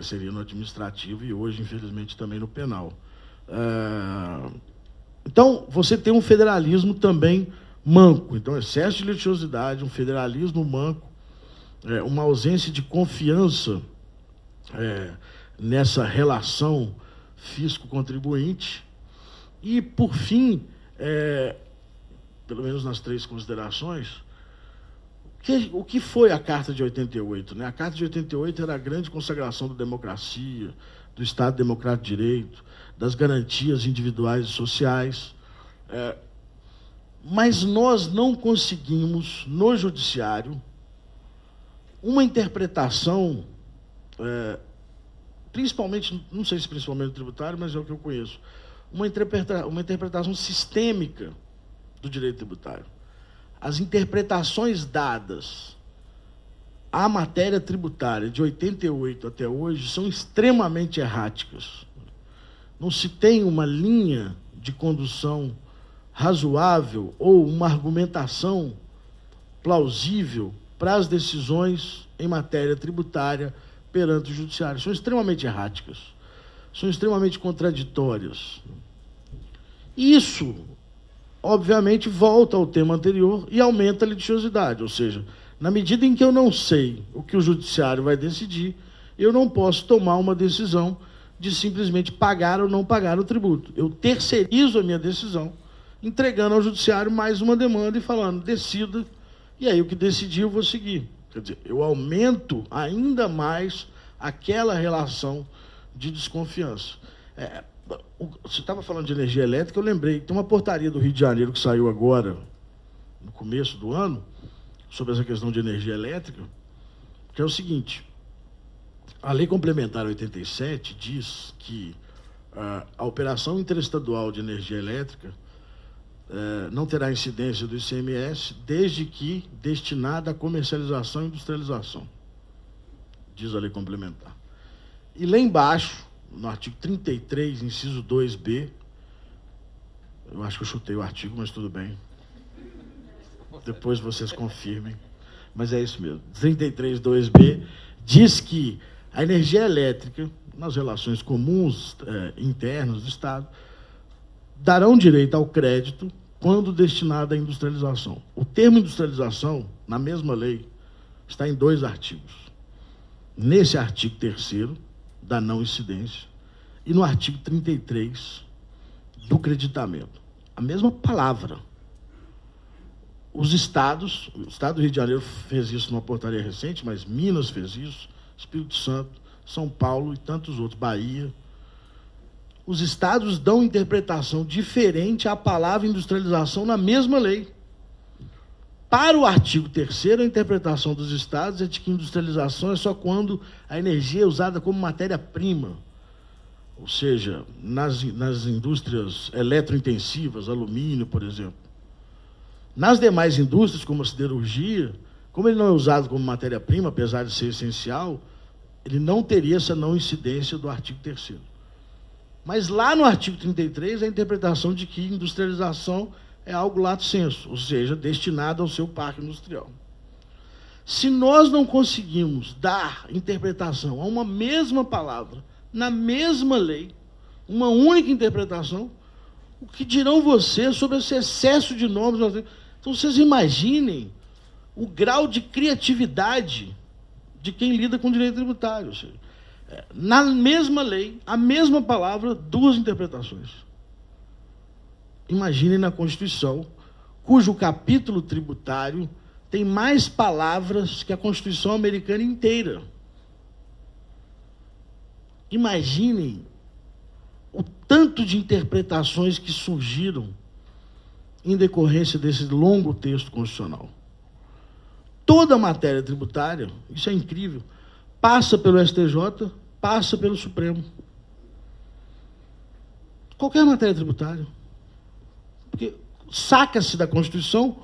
seria no administrativo e hoje, infelizmente, também no penal. Então, você tem um federalismo também manco. Então, excesso de litigiosidade, um federalismo manco, uma ausência de confiança nessa relação fisco-contribuinte. E, por fim, pelo menos nas 3 considerações, o que foi a Carta de 88? Né? A Carta de 88 era a grande consagração da democracia, do Estado Democrático de Direito, das garantias individuais e sociais. Mas nós não conseguimos, no Judiciário, uma interpretação, principalmente, não sei se principalmente no tributário, mas é o que eu conheço, uma interpretação sistêmica do direito tributário. As interpretações dadas à matéria tributária de 88 até hoje são extremamente erráticas. Não se tem uma linha de condução razoável ou uma argumentação plausível para as decisões em matéria tributária perante o judiciário. São extremamente erráticas, são extremamente contraditórias. Isso, obviamente, volta ao tema anterior e aumenta a litigiosidade, ou seja, na medida em que eu não sei o que o judiciário vai decidir, eu não posso tomar uma decisão de simplesmente pagar ou não pagar o tributo. Eu terceirizo a minha decisão, entregando ao judiciário mais uma demanda e falando, decida, e aí o que decidir eu vou seguir. Quer dizer, eu aumento ainda mais aquela relação de desconfiança. Você estava falando de energia elétrica, eu lembrei, tem uma portaria do Rio de Janeiro que saiu agora, no começo do ano, sobre essa questão de energia elétrica, que é o seguinte: a Lei Complementar 87 diz que a operação interestadual de energia elétrica não terá incidência do ICMS desde que destinada à comercialização e industrialização, diz a Lei Complementar. E lá embaixo, no artigo 33, inciso 2b, Eu acho que eu chutei o artigo, mas tudo bem. Depois vocês confirmem. Mas é isso mesmo. 33.2b diz que a energia elétrica, nas relações comuns internas do Estado, darão direito ao crédito quando destinada à industrialização. O termo industrialização, na mesma lei, está em 2 artigos. Nesse artigo 3º, da não incidência, e no artigo 33 do creditamento. A mesma palavra. Os estados, o Estado do Rio de Janeiro fez isso numa portaria recente, mas Minas fez isso, Espírito Santo, São Paulo e tantos outros, Bahia. Os estados dão interpretação diferente à palavra industrialização na mesma lei. Para o artigo 3º, a interpretação dos estados é de que industrialização é só quando a energia é usada como matéria-prima, ou seja, nas indústrias eletrointensivas, alumínio, por exemplo. Nas demais indústrias, como a siderurgia, como ele não é usado como matéria-prima, apesar de ser essencial, ele não teria essa não incidência do artigo 3º. Mas lá no artigo 33, a interpretação de que industrialização é algo lato sensu, ou seja, destinado ao seu parque industrial. Se nós não conseguimos dar interpretação a uma mesma palavra, na mesma lei, uma única interpretação, o que dirão vocês sobre esse excesso de normas? Então, vocês imaginem o grau de criatividade de quem lida com direito tributário. Ou seja, na mesma lei, a mesma palavra, 2 interpretações. Imaginem na Constituição, cujo capítulo tributário tem mais palavras que a Constituição americana inteira. Imaginem o tanto de interpretações que surgiram em decorrência desse longo texto constitucional. Toda a matéria tributária, isso é incrível, passa pelo STJ, passa pelo Supremo. Qualquer matéria tributária. Porque saca-se da Constituição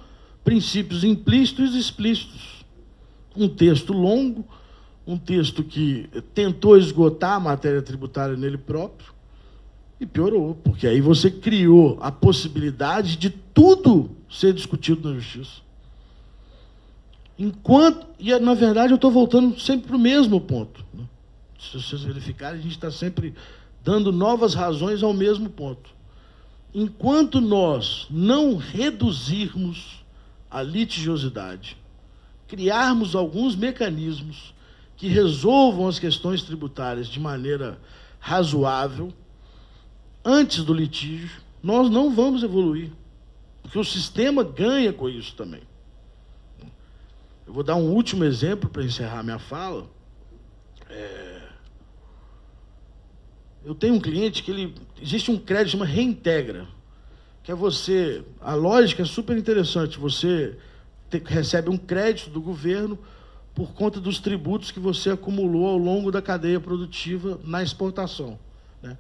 princípios implícitos e explícitos. Um texto longo, um texto que tentou esgotar a matéria tributária nele próprio, e piorou, porque aí você criou a possibilidade de tudo ser discutido na Justiça. E, na verdade, eu estou voltando sempre para o mesmo ponto. Né? Se vocês verificarem, a gente está sempre dando novas razões ao mesmo ponto. Enquanto nós não reduzirmos a litigiosidade, criarmos alguns mecanismos que resolvam as questões tributárias de maneira razoável, antes do litígio, nós não vamos evoluir, porque o sistema ganha com isso também. Eu vou dar um último exemplo para encerrar minha fala. Eu tenho um cliente que existe um crédito que chama Reintegra, que é você, a lógica é super interessante, você recebe um crédito do governo por conta dos tributos que você acumulou ao longo da cadeia produtiva na exportação, né?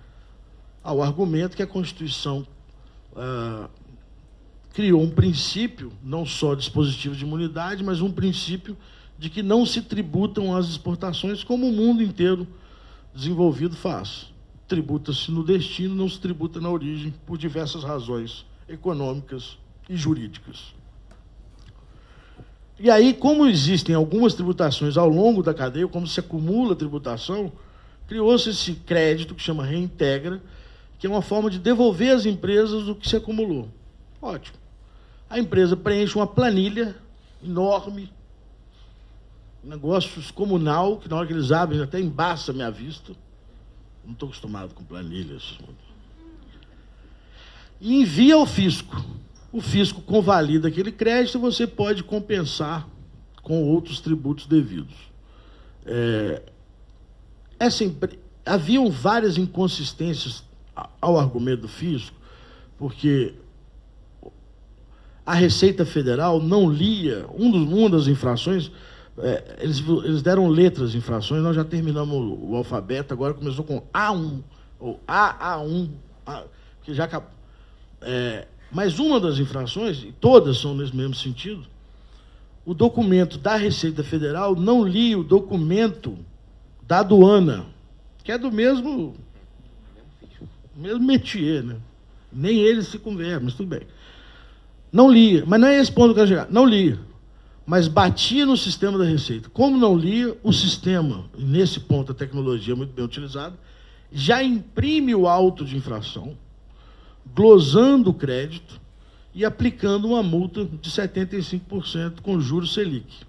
Ao argumento que a Constituição criou um princípio, não só dispositivo de imunidade, mas um princípio de que não se tributam as exportações como o mundo inteiro desenvolvido faz. Tributa-se no destino, não se tributa na origem, por diversas razões econômicas e jurídicas. E aí, como existem algumas tributações ao longo da cadeia, como se acumula tributação, criou-se esse crédito que chama Reintegra, que é uma forma de devolver às empresas o que se acumulou. Ótimo. A empresa preenche uma planilha enorme, um negócio descomunal, que na hora que eles abrem até embaça a minha vista. Não estou acostumado com planilhas. E envia ao fisco. O fisco convalida aquele crédito e você pode compensar com outros tributos devidos. Haviam várias inconsistências ao argumento do fisco, porque a Receita Federal não lia uma das infrações. Eles deram letras de infrações, nós já terminamos o alfabeto, agora começou com A1, ou AA1, que já acabou. Mas uma das infrações, e todas são nesse mesmo sentido, o documento da Receita Federal não lia o documento da aduana, que é do mesmo métier, né? Nem eles se conversam, mas tudo bem. Não lia, mas não é esse ponto que eu quero chegar. Não lia, mas batia no sistema da Receita. Como não lia, o sistema, nesse ponto a tecnologia é muito bem utilizada, já imprime o auto de infração, glosando o crédito e aplicando uma multa de 75% com juros Selic.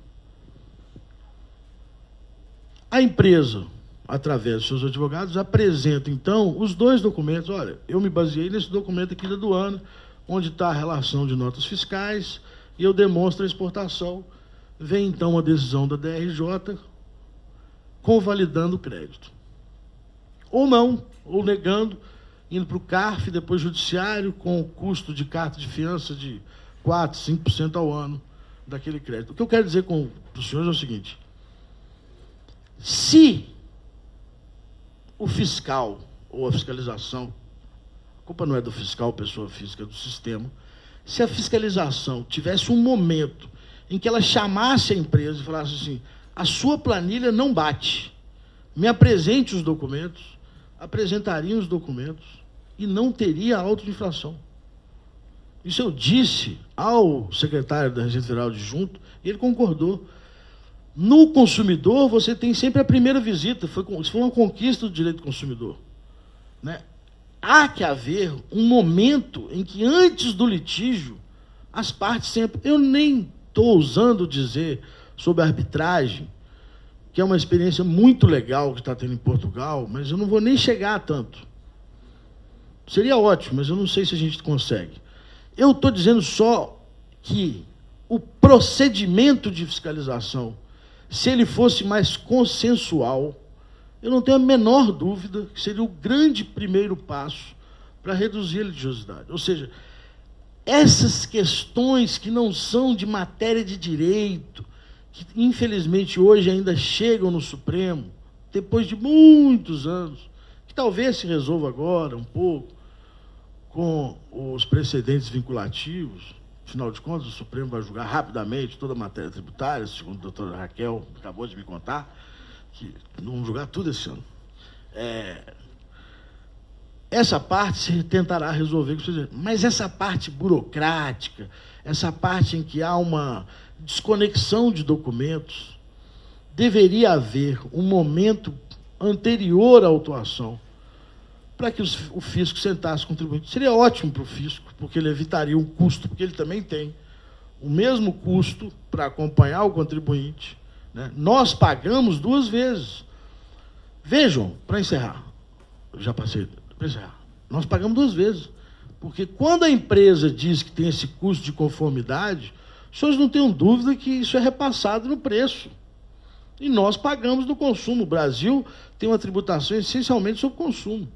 A empresa, através de seus advogados, apresenta, então, os dois documentos. Olha, eu me baseei nesse documento aqui da aduana, onde está a relação de notas fiscais, e eu demonstro a exportação. Vem, então, a decisão da DRJ, convalidando o crédito. Ou não, ou negando, indo para o CARF, depois judiciário, com o custo de carta de fiança de 4%, 5% ao ano daquele crédito. O que eu quero dizer para os senhores é o seguinte: se o fiscal ou a fiscalização, a culpa não é do fiscal, pessoa física, é do sistema, se a fiscalização tivesse um momento em que ela chamasse a empresa e falasse assim: a sua planilha não bate, me apresente os documentos, apresentariam os documentos e não teria auto de infração. Isso eu disse ao secretário da Receita Federal adjunto e ele concordou. No consumidor, você tem sempre a primeira visita, isso foi uma conquista do direito do consumidor, né? Há que haver um momento em que, antes do litígio, as partes sempre... Eu nem estou ousando dizer sobre a arbitragem, que é uma experiência muito legal que está tendo em Portugal, mas eu não vou nem chegar a tanto. Seria ótimo, mas eu não sei se a gente consegue. Eu estou dizendo só que o procedimento de fiscalização, se ele fosse mais consensual, eu não tenho a menor dúvida que seria o grande primeiro passo para reduzir a litigiosidade. Ou seja, essas questões que não são de matéria de direito, que infelizmente hoje ainda chegam no Supremo, depois de muitos anos, que talvez se resolva agora um pouco, com os precedentes vinculativos. Afinal de contas, o Supremo vai julgar rapidamente toda a matéria tributária, segundo a doutora Raquel acabou de me contar, que vão julgar tudo esse ano. Essa parte se tentará resolver, mas essa parte burocrática, essa parte em que há uma desconexão de documentos, deveria haver um momento anterior à autuação para que o fisco sentasse com o contribuinte. Seria ótimo para o fisco, porque ele evitaria um custo, porque ele também tem o mesmo custo para acompanhar o contribuinte, né? Nós pagamos 2 vezes. Vejam, para encerrar, já passei, para encerrar, nós pagamos 2 vezes, porque quando a empresa diz que tem esse custo de conformidade, os senhores não tenham dúvida que isso é repassado no preço. E nós pagamos no consumo. O Brasil tem uma tributação essencialmente sobre consumo.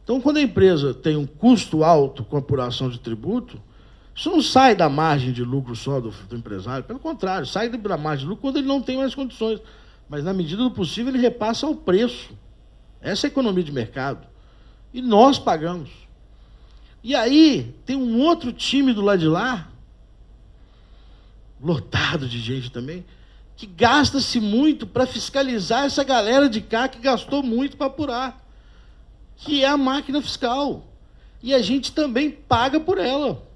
Então, quando a empresa tem um custo alto com apuração de tributo, isso não sai da margem de lucro só do empresário, pelo contrário, sai da margem de lucro quando ele não tem mais condições. Mas, na medida do possível, ele repassa ao preço. Essa é a economia de mercado. E nós pagamos. E aí, tem um outro time do lado de lá, lotado de gente também, que gasta-se muito para fiscalizar essa galera de cá que gastou muito para apurar, que é a máquina fiscal. E a gente também paga por ela,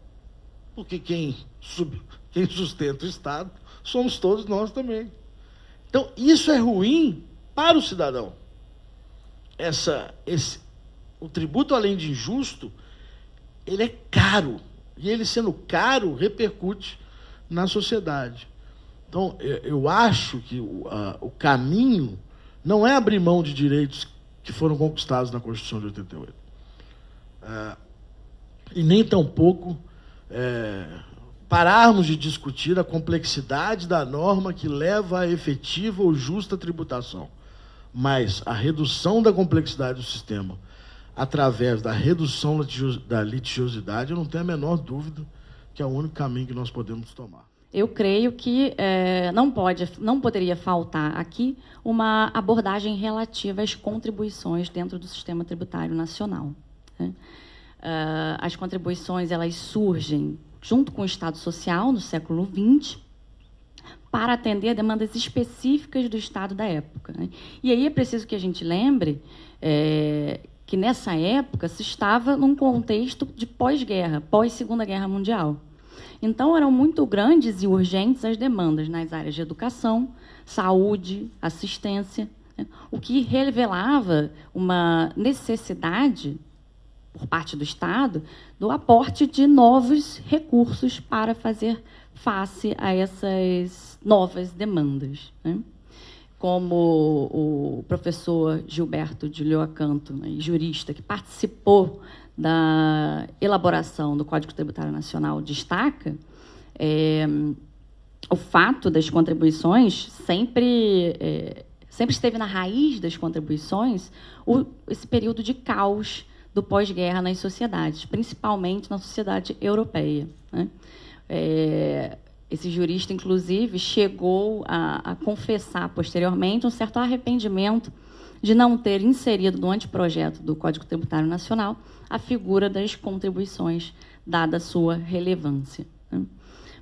porque quem sustenta o Estado somos todos nós também. Então, isso é ruim para o cidadão. O tributo, além de injusto, ele é caro. E ele, sendo caro, repercute na sociedade. Então, eu acho que o caminho não é abrir mão de direitos que foram conquistados na Constituição de 88. E nem tampouco pararmos de discutir a complexidade da norma que leva à efetiva ou justa tributação, mas a redução da complexidade do sistema através da redução da litigiosidade, eu não tenho a menor dúvida que é o único caminho que nós podemos tomar. Eu creio que não poderia faltar aqui uma abordagem relativa às contribuições dentro do sistema tributário nacional, né? As contribuições, elas surgem junto com o Estado Social, no século XX, para atender a demandas específicas do Estado da época, né? E aí é preciso que a gente lembre que, nessa época, se estava num contexto de pós-guerra, pós-Segunda Guerra Mundial. Então, eram muito grandes e urgentes as demandas nas áreas de educação, saúde, assistência, né? O que revelava uma necessidade, por parte do Estado, do aporte de novos recursos para fazer face a essas novas demandas, né? Como o professor Gilberto de Lioacanto, né, jurista, que participou da elaboração do Código Tributário Nacional, destaca, o fato das contribuições sempre esteve na raiz das contribuições esse período de caos do pós-guerra nas sociedades, principalmente na sociedade europeia, né? Esse jurista, inclusive, chegou a confessar posteriormente um certo arrependimento de não ter inserido no anteprojeto do Código Tributário Nacional a figura das contribuições, dada a sua relevância, né?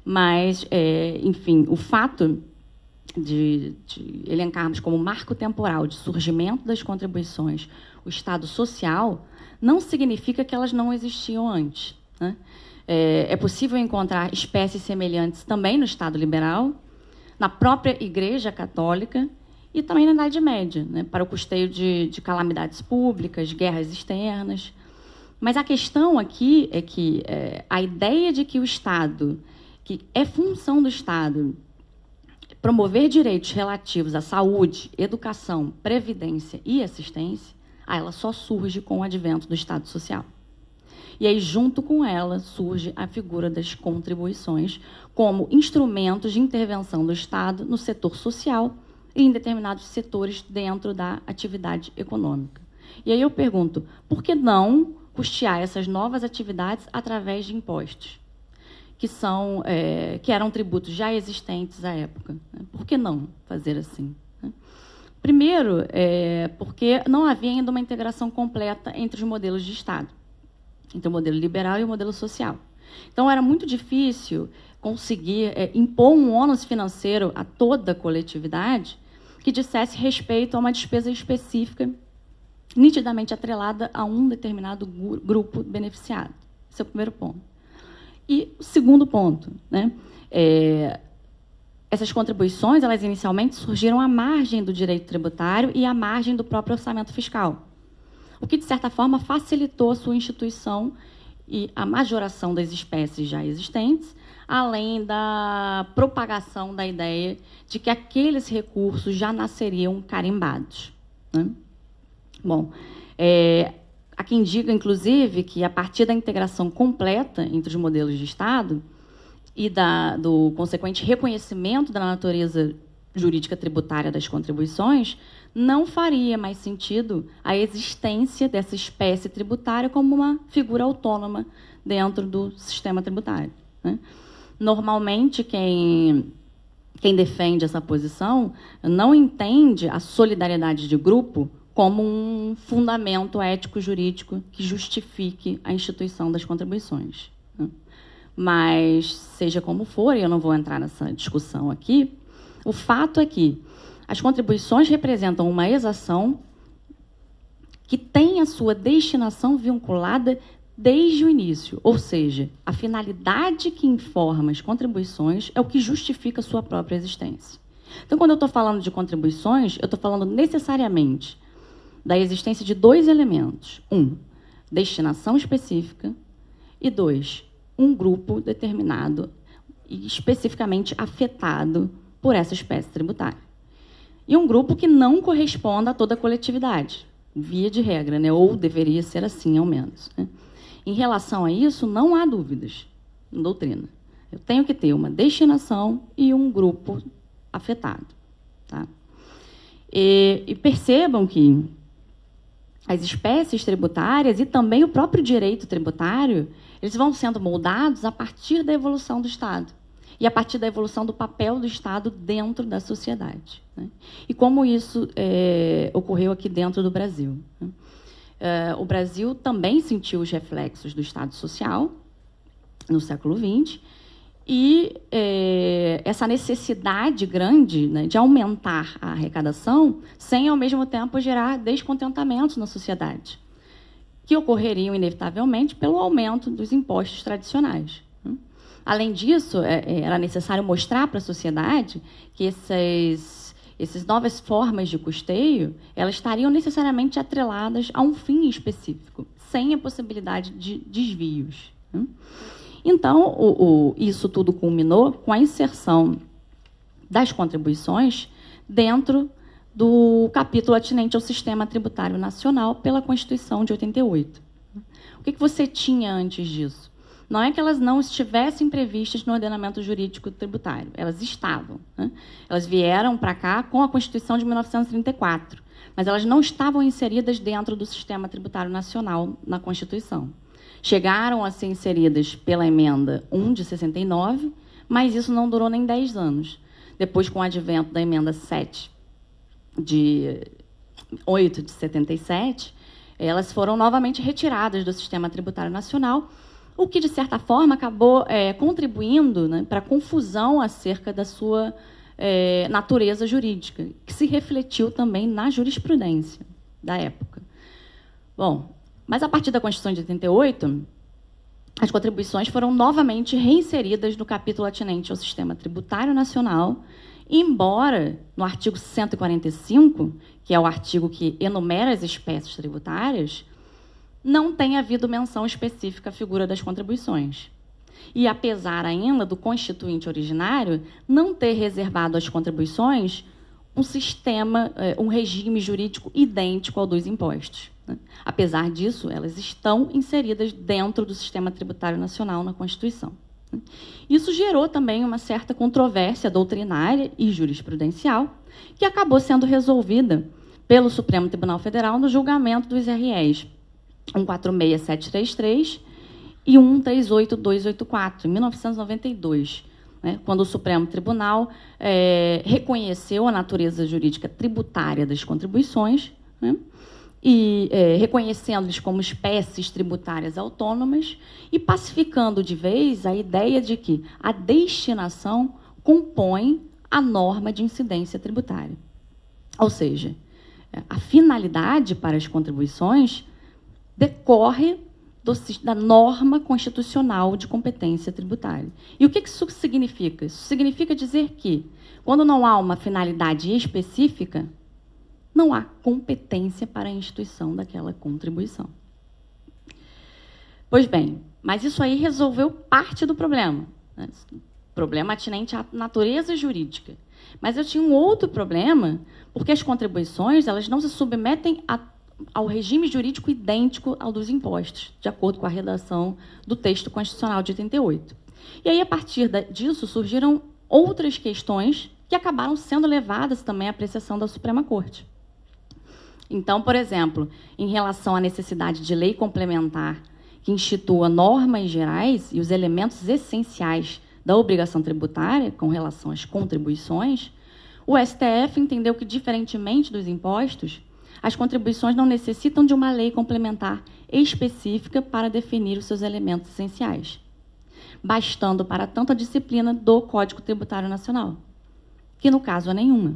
Mas, enfim, o fato de elencarmos como marco temporal de surgimento das contribuições o Estado social não significa que elas não existiam antes, né? É possível encontrar espécies semelhantes também no Estado liberal, na própria Igreja Católica e também na Idade Média, né, para o custeio de calamidades públicas, guerras externas. Mas a questão aqui é que a ideia de que o Estado, que é função do Estado, promover direitos relativos à saúde, educação, previdência e assistência, ela só surge com o advento do Estado Social. E aí, junto com ela, surge a figura das contribuições como instrumentos de intervenção do Estado no setor social e em determinados setores dentro da atividade econômica. E aí eu pergunto, por que não custear essas novas atividades através de impostos, que eram tributos já existentes à época, né? Por que não fazer assim, né? Primeiro, porque não havia ainda uma integração completa entre os modelos de Estado, entre o modelo liberal e o modelo social. Então, era muito difícil conseguir impor um ônus financeiro a toda a coletividade que dissesse respeito a uma despesa específica, nitidamente atrelada a um determinado grupo beneficiado. Esse é o primeiro ponto. E o segundo ponto, né? Essas contribuições, elas inicialmente surgiram à margem do direito tributário e à margem do próprio orçamento fiscal, o que, de certa forma, facilitou a sua instituição e a majoração das espécies já existentes, além da propagação da ideia de que aqueles recursos já nasceriam carimbados, né? Bom, há quem diga, inclusive, que, a partir da integração completa entre os modelos de Estado e do consequente reconhecimento da natureza jurídica tributária das contribuições, não faria mais sentido a existência dessa espécie tributária como uma figura autônoma dentro do sistema tributário, né? Normalmente, quem defende essa posição não entende a solidariedade de grupo como um fundamento ético-jurídico que justifique a instituição das contribuições, né? Mas, seja como for, e eu não vou entrar nessa discussão aqui, o fato é que as contribuições representam uma exação que tem a sua destinação vinculada desde o início, ou seja, a finalidade que informa as contribuições é o que justifica a sua própria existência. Então, quando eu estou falando de contribuições, eu estou falando necessariamente da existência de dois elementos. Um, destinação específica, e dois, um grupo determinado e especificamente afetado por essa espécie tributária. E um grupo que não corresponde a toda a coletividade, via de regra, né? Ou deveria ser assim, ao menos, né? Em relação a isso, não há dúvidas em doutrina. Eu tenho que ter uma destinação e um grupo afetado, tá? E percebam que as espécies tributárias e também o próprio direito tributário, eles vão sendo moldados a partir da evolução do Estado e a partir da evolução do papel do Estado dentro da sociedade, né? E como isso ocorreu aqui dentro do Brasil, né? O Brasil também sentiu os reflexos do Estado Social no século XX e essa necessidade grande, né, de aumentar a arrecadação sem, ao mesmo tempo, gerar descontentamento na sociedade. que ocorreriam inevitavelmente pelo aumento dos impostos tradicionais. Além disso, era necessário mostrar para a sociedade que essas novas formas de custeio elas estariam necessariamente atreladas a um fim específico, sem a possibilidade de desvios. Então, isso tudo culminou com a inserção das contribuições dentro do capítulo atinente ao Sistema Tributário Nacional pela Constituição de 88. O que você tinha antes disso? Não é que elas não estivessem previstas no ordenamento jurídico tributário, elas estavam. Elas vieram para cá com a Constituição de 1934, mas elas não estavam inseridas dentro do Sistema Tributário Nacional na Constituição. Chegaram a ser inseridas pela emenda 1 de 69, mas isso não durou nem 10 anos. Depois, com o advento da emenda 7 de 8 de 77, elas foram novamente retiradas do Sistema Tributário Nacional, o que, de certa forma, acabou contribuindo, né, para a confusão acerca da sua natureza jurídica, que se refletiu também na jurisprudência da época. Bom, mas, a partir da Constituição de 88, as contribuições foram novamente reinseridas no capítulo atinente ao Sistema Tributário Nacional, embora, no artigo 145, que é o artigo que enumera as espécies tributárias, não tenha havido menção específica à figura das contribuições. E, apesar ainda do constituinte originário não ter reservado às contribuições um regime jurídico idêntico ao dos impostos. Apesar disso, elas estão inseridas dentro do Sistema Tributário Nacional na Constituição. Isso gerou também uma certa controvérsia doutrinária e jurisprudencial, que acabou sendo resolvida pelo Supremo Tribunal Federal no julgamento dos REs 146733 e 138284, em 1992, quando o Supremo Tribunal reconheceu a natureza jurídica tributária das contribuições, e reconhecendo-lhes como espécies tributárias autônomas e pacificando de vez a ideia de que a destinação compõe a norma de incidência tributária. Ou seja, a finalidade para as contribuições decorre da norma constitucional de competência tributária. E o que isso significa? Isso significa dizer que, quando não há uma finalidade específica, não há competência para a instituição daquela contribuição. Pois bem, mas isso aí resolveu parte do problema, né? Problema atinente à natureza jurídica. Mas eu tinha um outro problema, porque as contribuições elas não se submetem ao regime jurídico idêntico ao dos impostos, de acordo com a redação do texto constitucional de 88. E aí, a partir disso, surgiram outras questões que acabaram sendo levadas também à apreciação da Suprema Corte. Então, por exemplo, em relação à necessidade de lei complementar que institua normas gerais e os elementos essenciais da obrigação tributária com relação às contribuições, o STF entendeu que, diferentemente dos impostos, as contribuições não necessitam de uma lei complementar específica para definir os seus elementos essenciais, bastando para tanto a disciplina do Código Tributário Nacional, que no caso é nenhuma,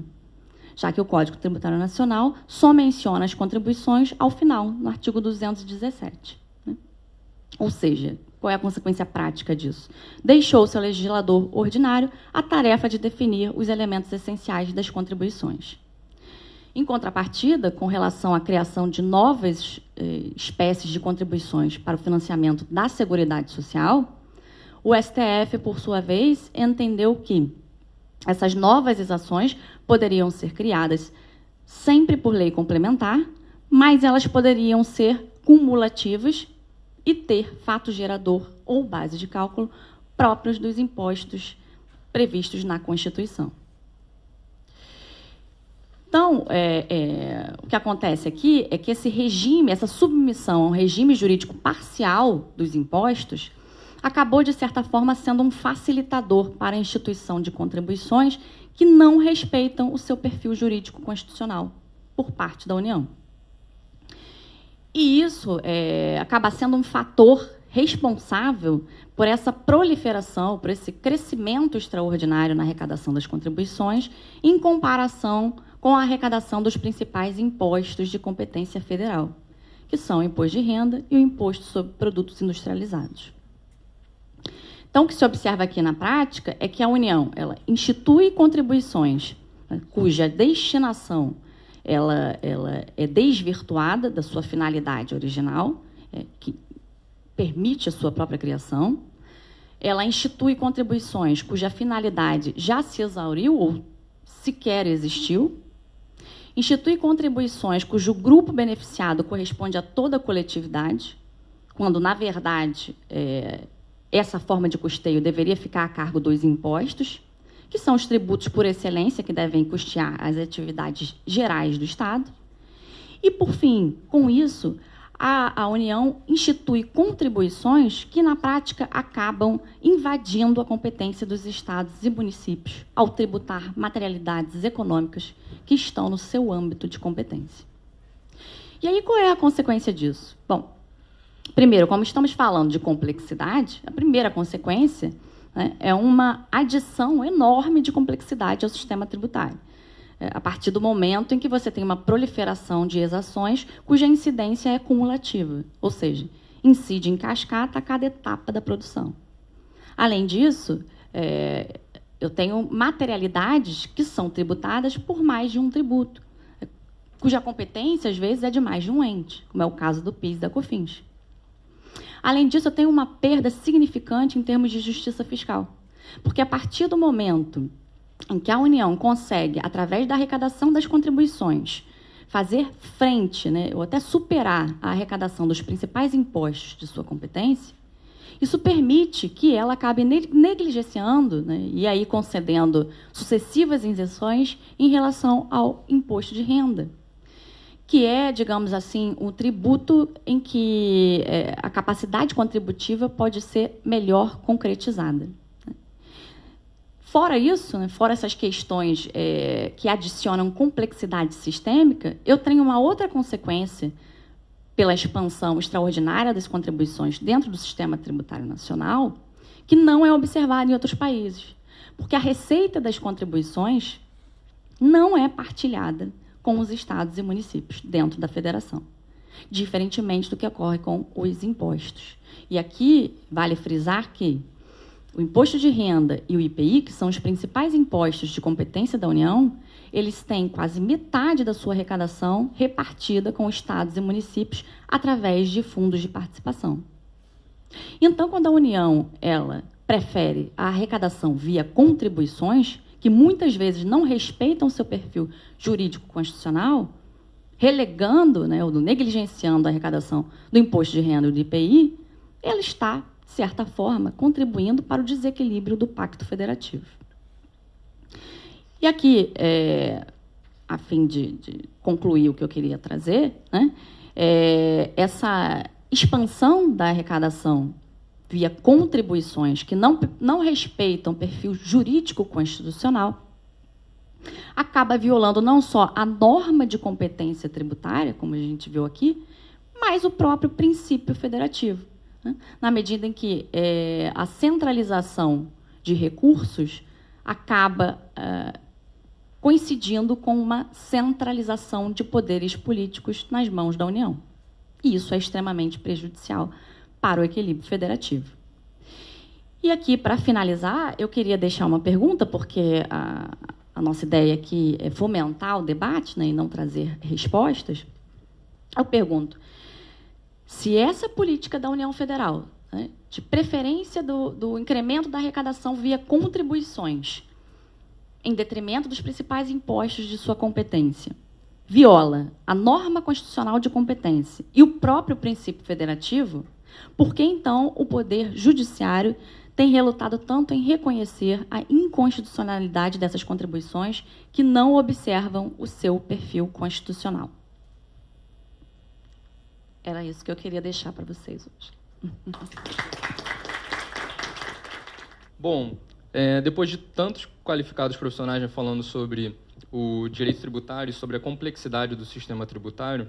já que o Código Tributário Nacional só menciona as contribuições ao final, no artigo 217. Ou seja, qual é a consequência prática disso? Deixou-se ao legislador ordinário a tarefa de definir os elementos essenciais das contribuições. Em contrapartida, com relação à criação de novas espécies de contribuições para o financiamento da Seguridade Social, o STF, por sua vez, entendeu que essas novas exações poderiam ser criadas sempre por lei complementar, mas elas poderiam ser cumulativas e ter fato gerador ou base de cálculo próprios dos impostos previstos na Constituição. Então, o que acontece aqui é que esse regime, essa submissão a um regime jurídico parcial dos impostos, acabou, de certa forma, sendo um facilitador para a instituição de contribuições que não respeitam o seu perfil jurídico constitucional por parte da União. E isso acaba sendo um fator responsável por essa proliferação, por esse crescimento extraordinário na arrecadação das contribuições, em comparação com a arrecadação dos principais impostos de competência federal, que são o imposto de renda e o imposto sobre produtos industrializados. Então, o que se observa aqui na prática é que a União ela institui contribuições, né, cuja destinação ela é desvirtuada da sua finalidade original, que permite a sua própria criação. Ela institui contribuições cuja finalidade já se exauriu ou sequer existiu. Institui contribuições cujo grupo beneficiado corresponde a toda a coletividade, quando, na verdade, essa forma de custeio deveria ficar a cargo dos impostos, que são os tributos por excelência que devem custear as atividades gerais do Estado. E, por fim, com isso, a União institui contribuições que, na prática, acabam invadindo a competência dos estados e municípios ao tributar materialidades econômicas que estão no seu âmbito de competência. E aí, qual é a consequência disso? Bom, primeiro, como estamos falando de complexidade, a primeira consequência, né, é uma adição enorme de complexidade ao sistema tributário, a partir do momento em que você tem uma proliferação de exações cuja incidência é cumulativa, ou seja, incide em cascata a cada etapa da produção. Além disso, eu tenho materialidades que são tributadas por mais de um tributo, cuja competência, às vezes, é de mais de um ente, como é o caso do PIS e da COFINS. Além disso, eu tenho uma perda significante em termos de justiça fiscal, porque a partir do momento em que a União consegue, através da arrecadação das contribuições, fazer frente, né, ou até superar a arrecadação dos principais impostos de sua competência, isso permite que ela acabe negligenciando, né, e aí concedendo sucessivas isenções em relação ao imposto de renda, que é, digamos assim, um tributo em que a capacidade contributiva pode ser melhor concretizada. Fora isso, né, fora essas questões que adicionam complexidade sistêmica, eu tenho uma outra consequência pela expansão extraordinária das contribuições dentro do sistema tributário nacional, que não é observada em outros países, porque a receita das contribuições não é partilhada com os estados e municípios dentro da federação, diferentemente do que ocorre com os impostos. E aqui vale frisar que o imposto de renda e o IPI, que são os principais impostos de competência da União, eles têm quase metade da sua arrecadação repartida com estados e municípios através de fundos de participação. Então, quando a União ela prefere a arrecadação via contribuições, que muitas vezes não respeitam seu perfil jurídico constitucional, relegando, né, ou negligenciando a arrecadação do imposto de renda e do IPI, ela está, de certa forma, contribuindo para o desequilíbrio do Pacto Federativo. E aqui, a fim de concluir o que eu queria trazer, né, essa expansão da arrecadação via contribuições que não respeitam o perfil jurídico constitucional, acaba violando não só a norma de competência tributária, como a gente viu aqui, mas o próprio princípio federativo, né? Na medida em que a centralização de recursos acaba coincidindo com uma centralização de poderes políticos nas mãos da União. E isso é extremamente prejudicial para o equilíbrio federativo. E aqui, para finalizar, eu queria deixar uma pergunta, porque a nossa ideia aqui é fomentar o debate, né, e não trazer respostas. Eu pergunto, se essa política da União Federal, né, de preferência do incremento da arrecadação via contribuições, em detrimento dos principais impostos de sua competência, viola a norma constitucional de competência e o próprio princípio federativo, por que, então, o Poder Judiciário tem relutado tanto em reconhecer a inconstitucionalidade dessas contribuições que não observam o seu perfil constitucional? Era isso que eu queria deixar para vocês hoje. Bom, depois de tantos qualificados profissionais falando sobre o direito tributário e sobre a complexidade do sistema tributário,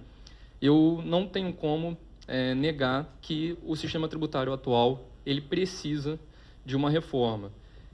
eu não tenho como negar que o sistema tributário atual ele precisa de uma reforma.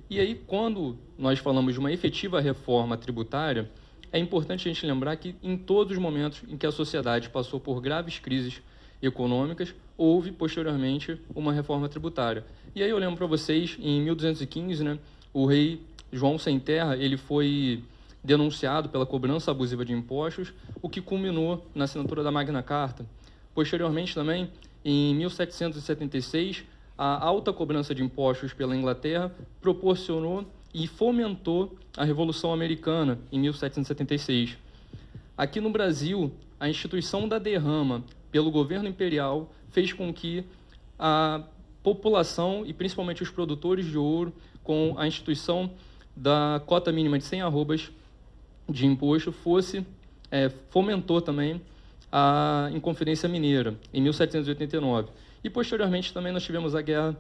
E aí, quando nós falamos de uma efetiva reforma tributária, é importante a gente lembrar que em todos os momentos em que a sociedade passou por graves crises econômicas, houve, posteriormente, uma reforma tributária. E aí eu lembro para vocês, em 1215, né, o rei João Sem Terra, ele foi denunciado pela cobrança abusiva de impostos, o que culminou na assinatura da Magna Carta. Posteriormente, também, em 1776, a alta cobrança de impostos pela Inglaterra proporcionou e fomentou a Revolução Americana, em 1776. Aqui no Brasil, a instituição da derrama pelo governo imperial fez com que a população, e principalmente os produtores de ouro, com a instituição da cota mínima de 100 arrobas de imposto, fomentou também a Inconfidência Mineira, em 1789. E, posteriormente, também nós tivemos a Guerra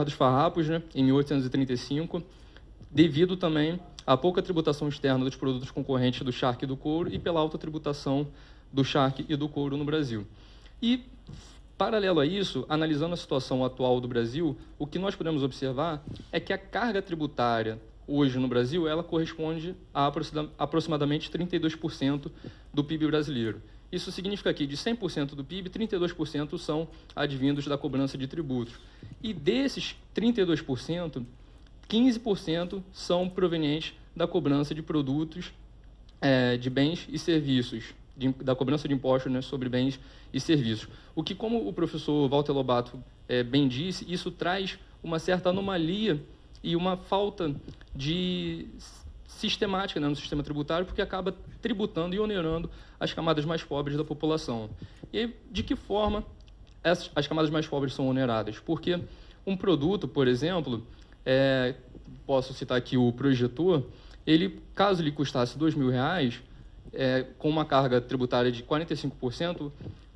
dos Farrapos, né, em 1835, devido também à pouca tributação externa dos produtos concorrentes do charque e do couro e pela alta tributação do charque e do couro no Brasil. E, paralelo a isso, analisando a situação atual do Brasil, o que nós podemos observar é que a carga tributária hoje no Brasil, ela corresponde a aproximadamente 32% do PIB brasileiro. Isso significa que de 100% do PIB, 32% são advindos da cobrança de tributos. E desses 32%, 15% são provenientes da cobrança de produtos, de bens e serviços, da cobrança de impostos, né, sobre bens e serviços. O que, como o professor Walter Lobato bem disse, isso traz uma certa anomalia e uma falta de sistemática, né, no sistema tributário, porque acaba tributando e onerando as camadas mais pobres da população. E aí, de que forma as camadas mais pobres são oneradas? Porque um produto, por exemplo, posso citar aqui o projetor, ele, caso lhe custasse R$2.000, com uma carga tributária de 45%,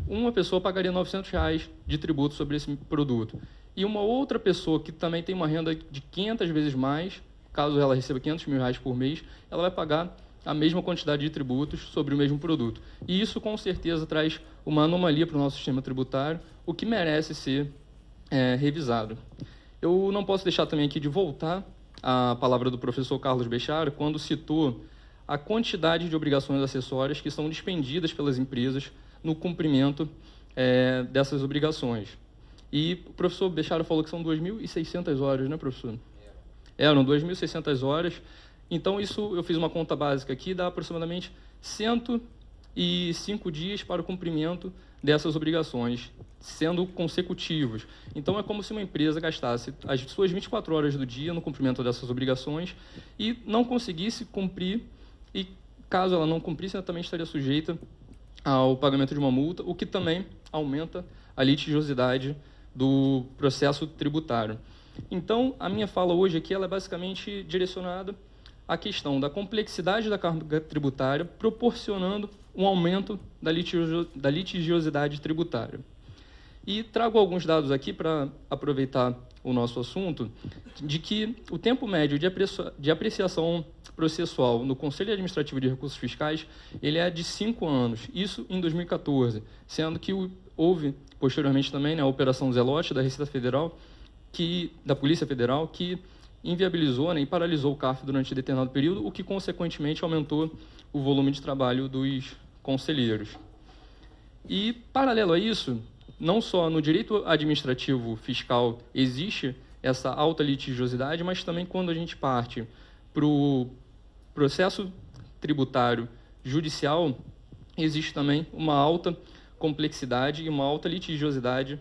uma pessoa pagaria R$900 de tributo sobre esse produto. E uma outra pessoa que também tem uma renda de 500 vezes mais, caso ela receba R$500.000 por mês, ela vai pagar a mesma quantidade de tributos sobre o mesmo produto. E isso, com certeza, traz uma anomalia para o nosso sistema tributário, o que merece ser revisado. Eu não posso deixar também aqui de voltar à palavra do professor Carlos Bechara, quando citou a quantidade de obrigações acessórias que são dispendidas pelas empresas no cumprimento dessas obrigações. E o professor Bechara falou que são 2.600 horas, né, professor? Eram 2.600 horas. Então, isso, eu fiz uma conta básica aqui, dá aproximadamente 105 dias para o cumprimento dessas obrigações, sendo consecutivos. Então, é como se uma empresa gastasse as suas 24 horas do dia no cumprimento dessas obrigações e não conseguisse cumprir, e caso ela não cumprisse, ela também estaria sujeita ao pagamento de uma multa, o que também aumenta a litigiosidade do processo tributário. Então, a minha fala hoje aqui ela é basicamente direcionada à questão da complexidade da carga tributária, proporcionando um aumento da litigiosidade tributária. E trago alguns dados aqui para aproveitar o nosso assunto, de que o tempo médio de apreciação processual no Conselho Administrativo de Recursos Fiscais ele é de 5 anos, isso em 2014, sendo que houve, posteriormente também, né, a Operação Zelote da Receita Federal, da Polícia Federal, que inviabilizou, né, e paralisou o CARF durante determinado período, o que, consequentemente, aumentou o volume de trabalho dos conselheiros. E, paralelo a isso, não só no direito administrativo fiscal existe essa alta litigiosidade, mas também quando a gente parte para o processo tributário judicial, existe também uma alta complexidade e uma alta litigiosidade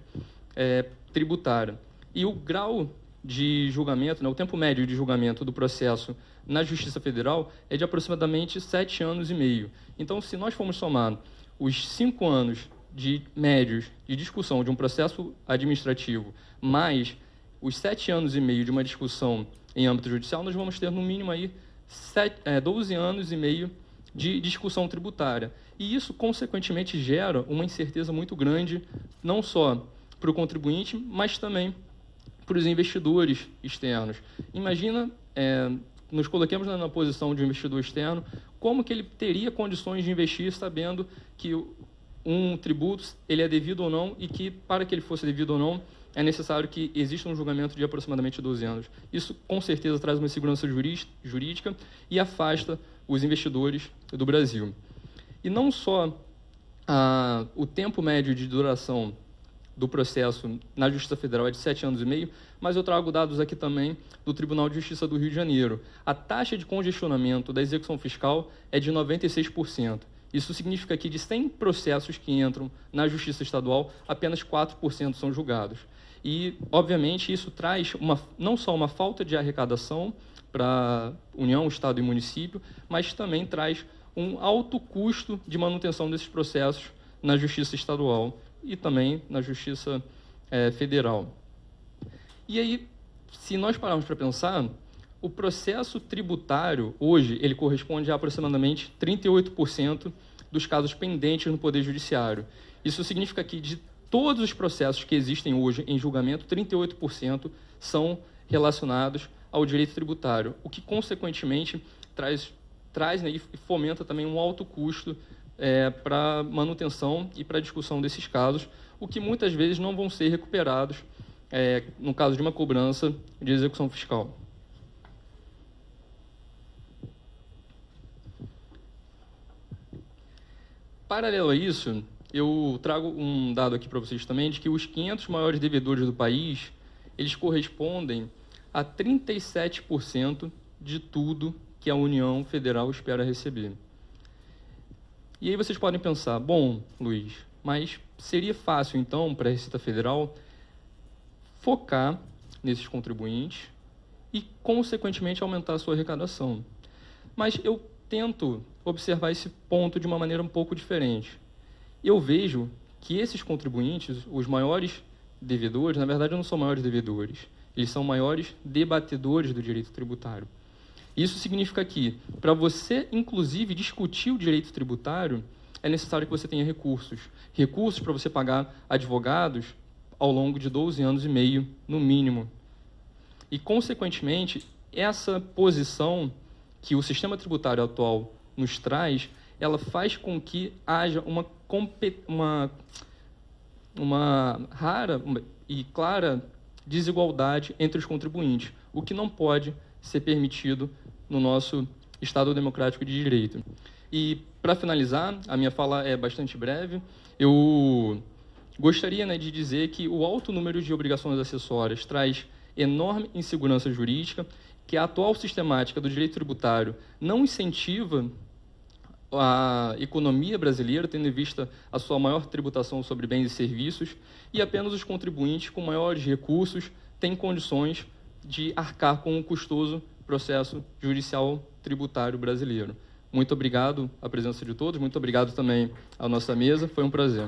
tributária. E o grau de julgamento, né, o tempo médio de julgamento do processo na Justiça Federal é de aproximadamente 7 anos e meio. Então, se nós formos somar os 5 anos médios de discussão de um processo administrativo, mais os 7 anos e meio de uma discussão em âmbito judicial, nós vamos ter, no mínimo, aí 12 anos e meio de discussão tributária. E isso, consequentemente, gera uma incerteza muito grande, não só para o contribuinte, mas também para os investidores externos. Imagina, nos coloquemos na posição de um investidor externo, como que ele teria condições de investir sabendo que um tributo ele é devido ou não e que, para que ele fosse devido ou não, é necessário que exista um julgamento de aproximadamente 12 anos. Isso, com certeza, traz uma insegurança jurídica e afasta os investidores do Brasil. E não só o tempo médio de duração do processo na Justiça Federal é de 7 anos e meio, mas eu trago dados aqui também do Tribunal de Justiça do Rio de Janeiro. A taxa de congestionamento da execução fiscal é de 96%. Isso significa que de 100 processos que entram na Justiça Estadual, apenas 4% são julgados. E, obviamente, isso traz não só uma falta de arrecadação para União, Estado e município, mas também traz um alto custo de manutenção desses processos na Justiça Estadual e também na Justiça Federal. E aí, se nós pararmos para pensar, o processo tributário, hoje, ele corresponde a aproximadamente 38% dos casos pendentes no Poder Judiciário. Isso significa que, de todos os processos que existem hoje em julgamento, 38% são relacionados ao direito tributário, o que, consequentemente, traz e fomenta também um alto custo para manutenção e para discussão desses casos, o que muitas vezes não vão ser recuperados no caso de uma cobrança de execução fiscal. Paralelo a isso, eu trago um dado aqui para vocês também, de que os 500 maiores devedores do país, eles correspondem a 37% de tudo que a União Federal espera receber. E aí vocês podem pensar, bom, Luiz, mas seria fácil, então, para a Receita Federal focar nesses contribuintes e, consequentemente, aumentar a sua arrecadação. Mas eu tento observar esse ponto de uma maneira um pouco diferente. Eu vejo que esses contribuintes, os maiores devedores, na verdade não são maiores devedores, eles são maiores debatedores do direito tributário. Isso significa que, para você, inclusive, discutir o direito tributário, é necessário que você tenha recursos. Recursos para você pagar advogados ao longo de 12 anos e meio, no mínimo. E, consequentemente, essa posição que o sistema tributário atual nos traz, ela faz com que haja uma rara e clara desigualdade entre os contribuintes, o que não pode ser permitido no nosso Estado democrático de direito. E, para finalizar, a minha fala é bastante breve, eu gostaria de dizer que o alto número de obrigações acessórias traz enorme insegurança jurídica, que a atual sistemática do direito tributário não incentiva a economia brasileira, tendo em vista a sua maior tributação sobre bens e serviços, e apenas os contribuintes com maiores recursos têm condições de arcar com o custoso processo judicial tributário brasileiro. Muito obrigado à presença de todos, muito obrigado também à nossa mesa, foi um prazer.